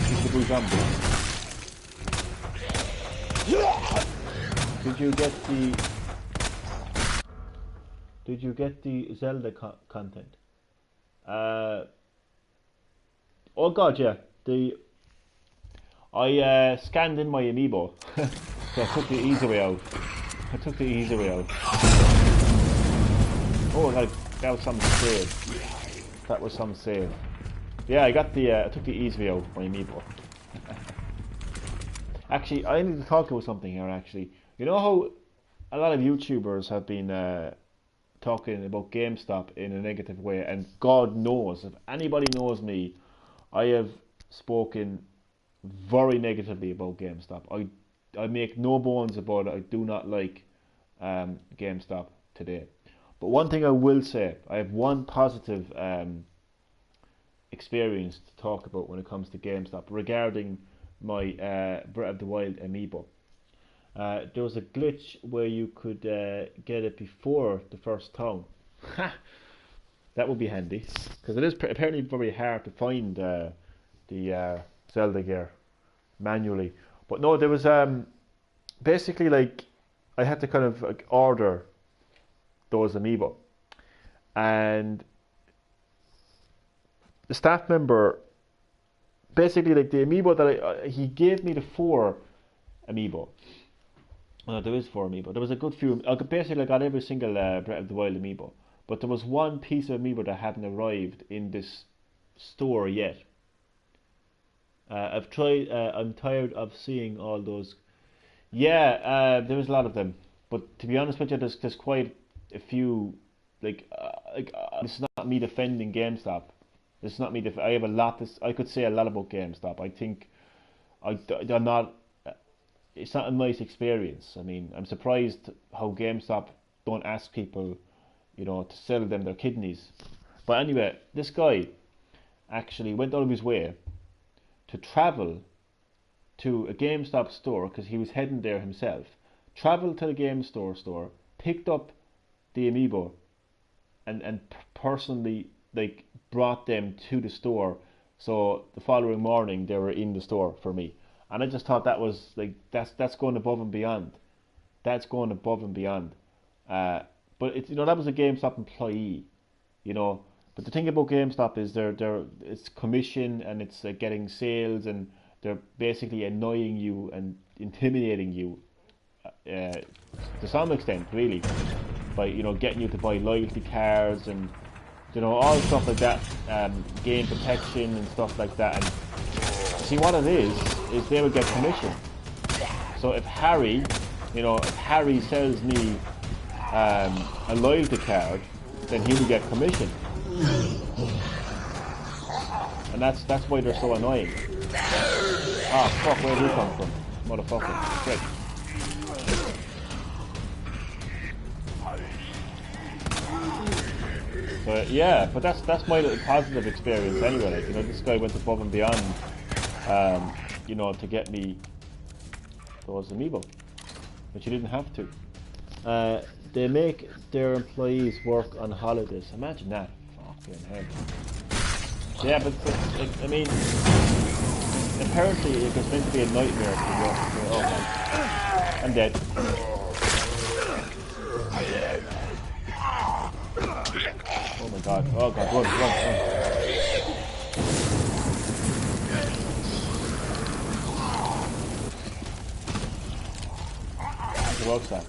He's the blue zombie. Did you get the Zelda content? Oh god, yeah. I scanned in my amiibo, so I took the easy way out. Oh, like that was some save. Yeah, I got the. I took the easy way out my amiibo. Actually, I need to talk about something here. Actually, you know how a lot of YouTubers have been talking about GameStop in a negative way, and God knows, if anybody knows me, I have spoken very negatively about GameStop. I make no bones about it. I do not like GameStop today. But one thing I will say, I have one positive experience to talk about when it comes to GameStop regarding my Breath of the Wild amiibo. There was a glitch where you could get it before the first town. That would be handy, because it is apparently very hard to find the Zelda gear manually. But no, there was basically, like, I had to kind of like order those amiibo, and the staff member basically, like, the amiibo that he gave me the 4 amiibo. There is 4 amiibo. There was a good few. Basically, I got every single Breath of the Wild amiibo, but there was one piece of amiibo that hadn't arrived in this store yet. I've tried. I'm tired of seeing all those. Yeah, there is a lot of them, but to be honest with you, there's quite a few. This is not me defending GameStop. This is not me. I have a lot. I could say a lot about GameStop. I think they're not. It's not a nice experience. I mean, I'm surprised how GameStop don't ask people, to sell them their kidneys. But anyway, this guy actually went out of his way to travel to a GameStop store because he was heading there himself. Traveled to the GameStop store, picked up the amiibo, and personally brought them to the store. So the following morning they were in the store for me. And I just thought that was that's going above and beyond. That's going above and beyond. But it's that was a GameStop employee, But the thing about GameStop is it's commission and it's getting sales, and they're basically annoying you and intimidating you to some extent, really, by getting you to buy loyalty cards and all stuff like that, game protection and stuff like that. And see, what it is they would get commission. So if Harry sells me a loyalty card, then he will get commission. And that's why they're so annoying. Ah, fuck, where did he come from? Motherfucker. Shit. But yeah, but that's my little positive experience anyway. This guy went above and beyond, to get me those amiibo, but you didn't have to. They make their employees work on holidays. Imagine that. Fucking hell. Yeah, but I mean, apparently it was meant to be a nightmare to work. Oh my! I'm dead. Oh my god. Oh god, run. The rocks that.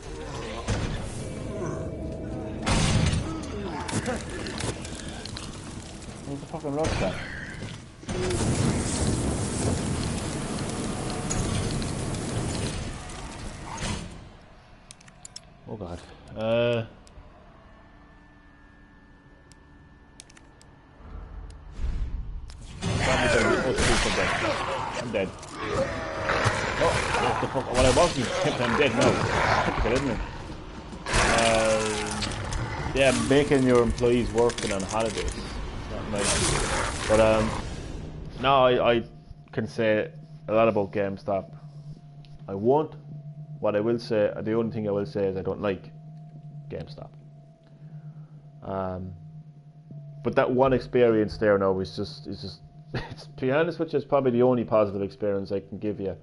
Where's the fucking rocks at? Oh god. I'm dead. Oh, what the fuck? Well, I wasn't. I'm dead now. Typical, isn't it? Yeah, making your employees working on holidays. Not nice. But no, I can say a lot about GameStop. I won't. What I will say, the only thing I will say is I don't like GameStop. But that one experience there now is just it's, to be honest with you, it's probably the only positive experience I can give you.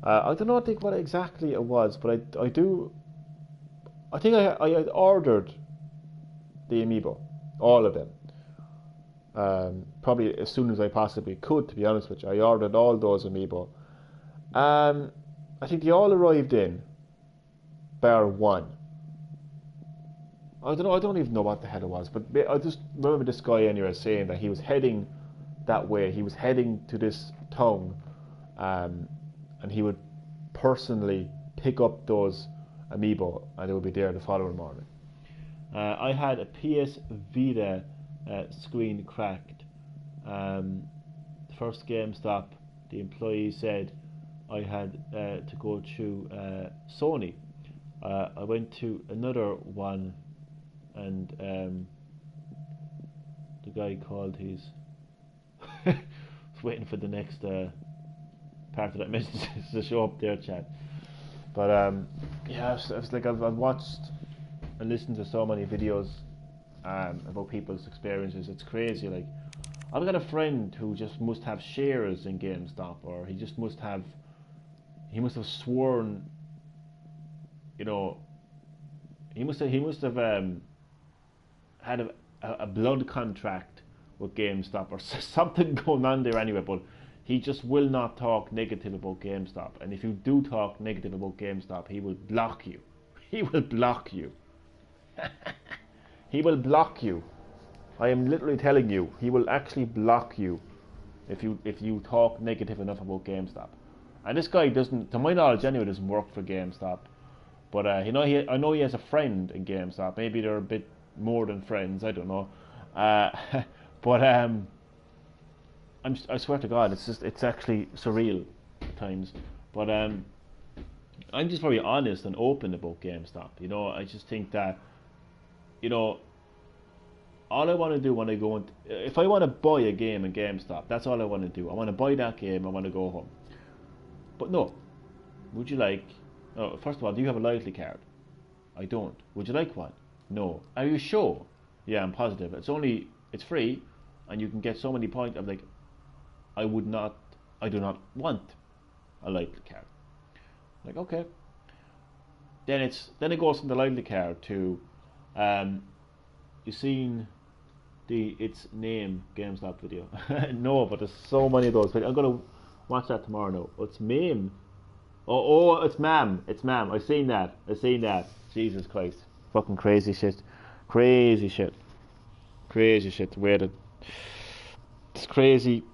I don't know what exactly it was, but I think I ordered the amiibo, all of them. Probably as soon as I possibly could, to be honest with you. I ordered all those amiibo. I think they all arrived in, bar one. I don't even know what the hell it was, but I just remember this guy anyway saying that he was heading that way. He was heading to this town, and he would personally pick up those amiibo, and they would be there the following morning. I had a PS Vita screen cracked. The first GameStop, the employee said I had to go to Sony. I went to another one, and the guy called his was waiting for the next part of that message to show up there, chat. But yeah, it's like I've watched and listened to so many videos about people's experiences. It's crazy. Like, I've got a friend who just must have shares in GameStop, or he must have sworn you know, he must have had a blood contract with GameStop or something going on there anyway. But he just will not talk negative about GameStop, and if you do talk negative about GameStop, he will block you. He will block you. He will block you. I am literally telling you, he will actually block you if you talk negative enough about GameStop. And this guy doesn't, to my knowledge anyway, doesn't work for GameStop. But I know he has a friend in GameStop. Maybe they're a bit more than friends. I don't know. But I swear to God, it's actually surreal at times. But I'm just very honest and open about GameStop. You know, I just think that, you know, all I want to do when I go into, if I want to buy a game in GameStop, that's all I want to do. I want to buy that game. I want to go home. But no, would you like? Oh, first of all, do you have a loyalty card? I don't. Would you like one? No. Are you sure? Yeah, I'm positive. It's free, and you can get so many points. I'm like, I do not want a loyalty card. I'm like, okay. Then it goes from the loyalty card to, you seen its name GameStop video? No, but there's so many of those. I'm gonna watch that tomorrow. No, it's Meehan. Oh, it's ma'am. It's ma'am. I've seen that. Jesus Christ. Fucking crazy shit. Crazy shit. Where this crazy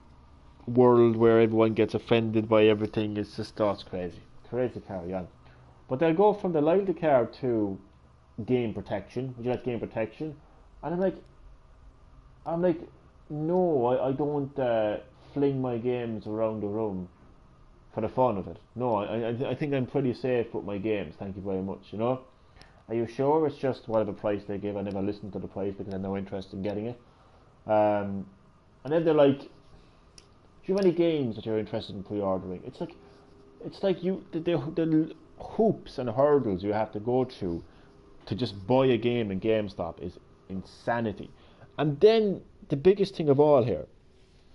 world where everyone gets offended by everything is just, oh, it's crazy. Crazy carry on. But they'll go from the loyalty card to game protection. Would you like game protection? And I'm like, no, I don't fling my games around the room for the fun of it. No, I think I'm pretty safe with my games. Thank you very much. You know, are you sure it's just whatever price they give? I never listened to the price because I have no interest in getting it. And then they're like, do you have any games that you're interested in pre-ordering? It's like the hoops and hurdles you have to go through to just buy a game in GameStop is insanity. And then the biggest thing of all here.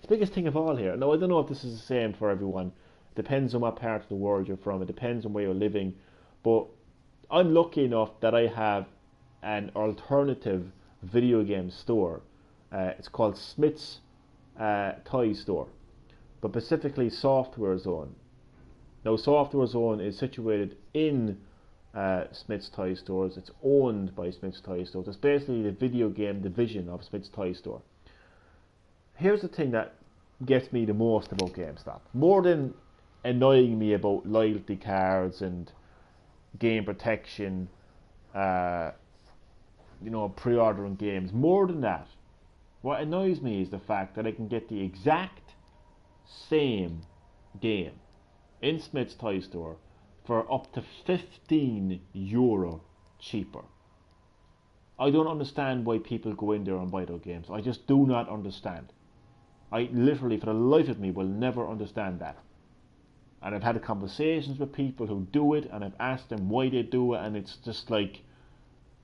Now I don't know if this is the same for everyone. Depends on what part of the world you're from. It depends on where you're living. But I'm lucky enough that I have an alternative video game store. It's called Smith's Toy Store, but specifically Software Zone. Now Software Zone is situated in Smith's Toy Stores. It's owned by Smith's Toy Stores. It's basically the video game division of Smith's Toy Store. Here's the thing that gets me the most about GameStop. More than annoying me about loyalty cards and game protection, pre-ordering games. More than that, what annoys me is the fact that I can get the exact same game in Smith's Toy Store for up to €15 cheaper. I don't understand why people go in there and buy those games. I just do not understand. I literally, for the life of me, will never understand that. And I've had conversations with people who do it, and I've asked them why they do it, and it's just like,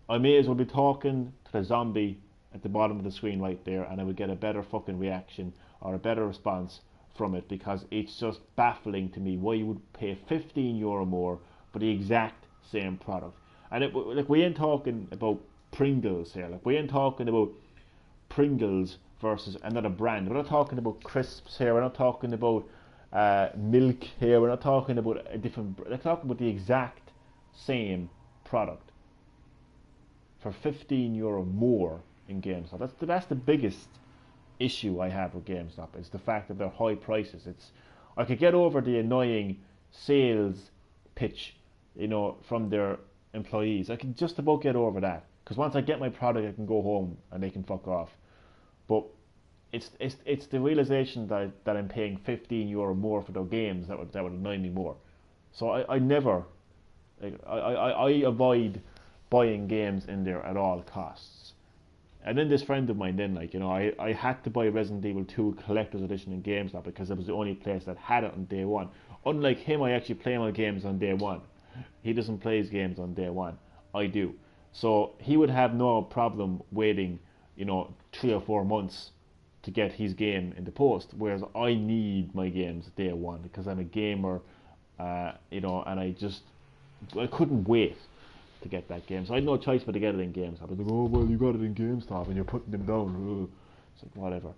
I may as well be talking to the zombie at the bottom of the screen right there, and I would get a better fucking reaction or a better response from it, because it's just baffling to me why you would pay €15 more for the exact same product. And we ain't talking about Pringles here. Like, we ain't talking about Pringles versus another brand. We're not talking about crisps here. We're not talking about milk here. We're not talking about a different. We're talking about the exact same product for €15 more in GameStop. That's the biggest issue I have with GameStop. Is the fact that they're high prices. I could get over the annoying sales pitch, from their employees. I can just about get over that, because once I get my product, I can go home and they can fuck off. But it's the realization that I'm paying €15 more for those games that would annoy me more. So I never, I avoid buying games in there at all costs. And then this friend of mine, I had to buy Resident Evil 2 Collector's Edition in GameStop because it was the only place that had it on day one. Unlike him, I actually play my games on day one. He doesn't play his games on day one. I do. So he would have no problem waiting, 3 or 4 months to get his game in the post, whereas I need my games day one because I'm a gamer, and I couldn't wait. to get that game. So I had no choice but to get it in GameStop. I was like, oh well, you got it in GameStop and you're putting them down. Ugh. It's like whatever.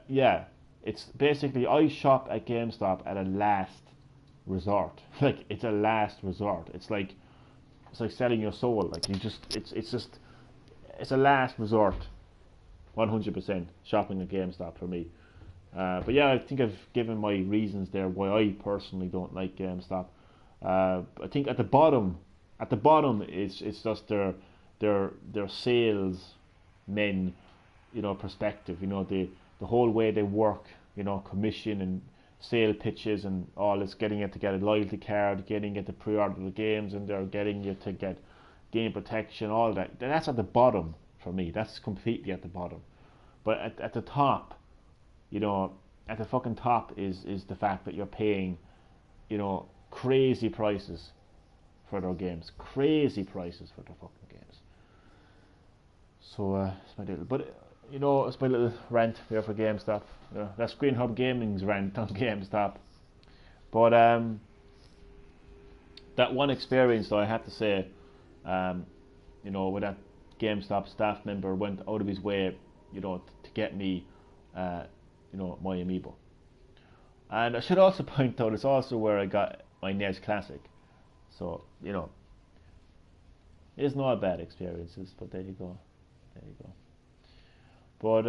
Yeah, it's basically I shop at GameStop at a last resort. Like it's a last resort. It's like selling your soul. Like you just it's a last resort. 100% shopping at GameStop for me. But yeah, I think I've given my reasons there why I personally don't like GameStop. I think at the bottom it's just their sales men, perspective. The whole way they work. Commission and sale pitches and all. It's getting you to get a loyalty card, getting you to pre-order the games, and they're getting you to get game protection, all that. That's at the bottom for me. That's completely at the bottom. But at the top, at the fucking top is the fact that you're paying, crazy prices for their games. Crazy prices for their fucking games. So it's my little, it's my little rant there for GameStop. That's Green Hub Gaming's rant on GameStop. But that one experience, though, I have to say, with that GameStop staff member went out of his way, to get me, my amiibo. And I should also point out, it's also where I got my NES Classic. So, it's not bad experiences, but there you go. There you go. But,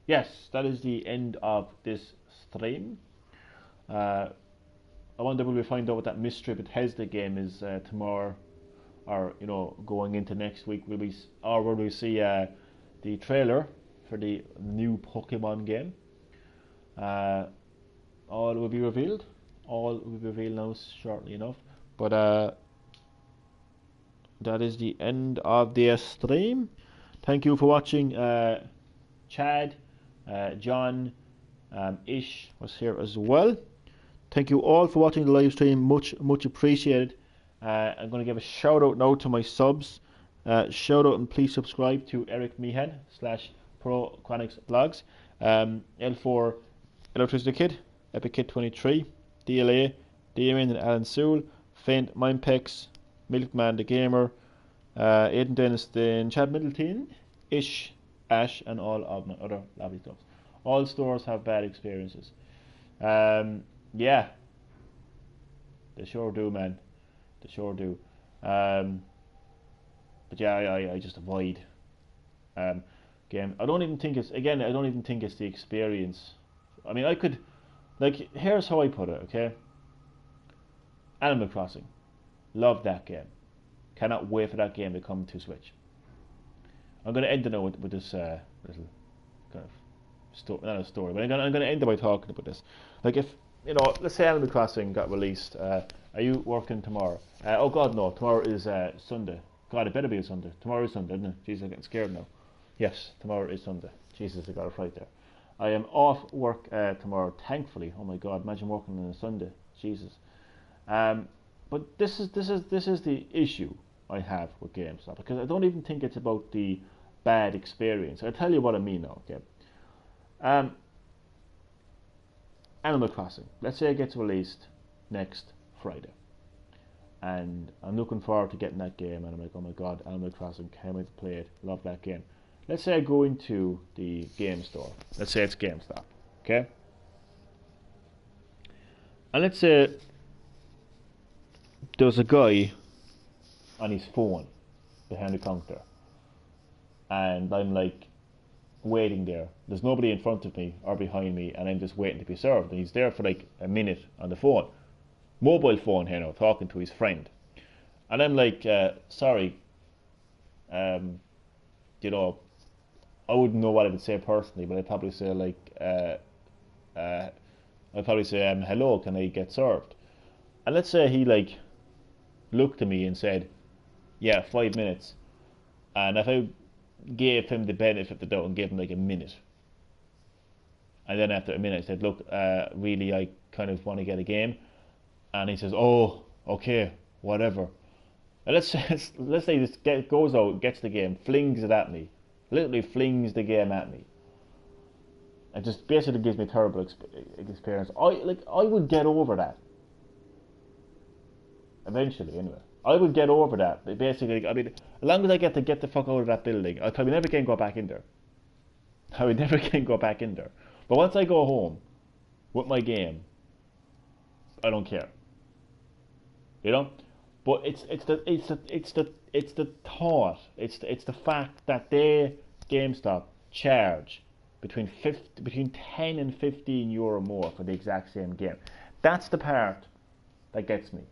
yes, that is the end of this stream. I wonder will we find out what that mystery Bethesda game is tomorrow, or going into next week. Will we see the trailer for the new Pokemon game? All will be revealed. All will be revealed now shortly enough. But that is the end of the stream. Thank you for watching. Chad, John, Ish was here as well. Thank you all for watching the live stream. Much appreciated. I'm going to give a shout out now to my subs. Shout out and please subscribe to Eric Meehan / ProChronicsVlogz. L4 Electricity Kid, Epic Kid 23, DLA, Damien and Alan Sewell, Faint Mindpex, Milkman the Gamer, Aiden Denniston, Chad Middleton, Ish, Ash, and all of my other lovely stuff. All stores have bad experiences. Yeah, they sure do, man. They sure do. But yeah, I just avoid game. I don't even think it's the experience. I mean, I could, here's how I put it, okay? Animal Crossing. Love that game. Cannot wait for that game to come to Switch. I'm going to end it now with this little kind of not a story, but I'm going to end it by talking about this. Like if, let's say Animal Crossing got released. Are you working tomorrow? Oh God, no. Tomorrow is Sunday. God, it better be a Sunday. Tomorrow is Sunday, isn't it? Jesus, I'm getting scared now. Yes, tomorrow is Sunday. Jesus, I got it right there. I am off work tomorrow, thankfully. Oh my God, imagine working on a Sunday. Jesus. But this is the issue I have with GameStop, because I don't even think it's about the bad experience. I'll tell you what I mean now, okay? Animal Crossing. Let's say it gets released next Friday. And I'm looking forward to getting that game, and I'm like, oh my God, Animal Crossing, can't wait to play it, love that game. Let's say I go into the game store. Let's say it's GameStop, okay? And let's say there's a guy on his phone behind the counter, and I'm like waiting there. There's nobody in front of me or behind me, and I'm just waiting to be served. And he's there for like a minute on the phone, mobile phone here now, talking to his friend. And I'm like, sorry, I wouldn't know what I would say personally, but I'd probably say hello, can I get served? And let's say he looked at me and said, yeah, 5 minutes. And if I gave him the benefit of the doubt and gave him like a minute, and then after a minute I said, look, really, I kind of want to get a game, and he says, oh, okay, whatever. And let's say this goes out, gets the game, flings it at me, literally flings the game at me, and just basically gives me a terrible experience. I would get over that. eventually anyway. I would get over that. Basically, I mean, as long as I get the fuck out of that building, I'll probably never again go back in there. I would never again go back in there. But once I go home with my game, I don't care. You know? But it's the thought, it's the fact that GameStop charge between 10 and 15 euro more for the exact same game. That's the part that gets me.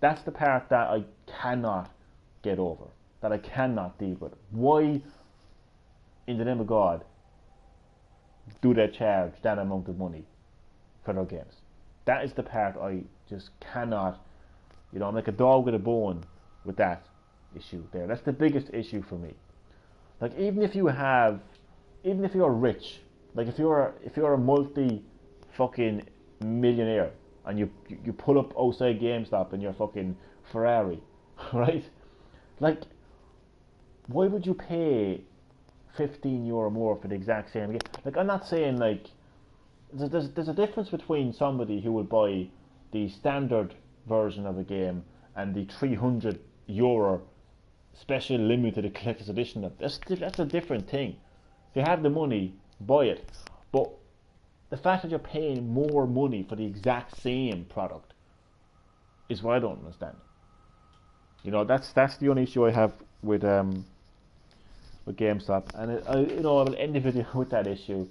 That's the part that I cannot get over, that I cannot deal with. Why, in the name of God, do they charge that amount of money for their games? That is the part I just cannot, you know, I'm like a dog with a bone with that issue there. That's the biggest issue for me. Like, even if you're rich, like if you're a multi fucking millionaire and you pull up outside GameStop in your fucking Ferrari, right? Like, why would you pay 15 euro more for the exact same game? Like, I'm not saying, like, there's a difference between somebody who will buy the standard version of a game and the 300 euro special limited collector's edition. That's a different thing. If you have the money, buy it. But the fact that you're paying more money for the exact same product is what I don't understand. You know, that's the only issue I have with GameStop, and I will end the video with that issue.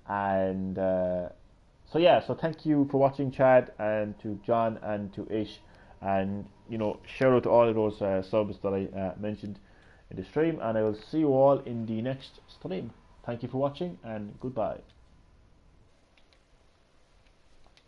And so thank you for watching, Chad, and to John and to Ish, and shout out to all of those subs that I mentioned in the stream, and I will see you all in the next stream. Thank you for watching, and goodbye.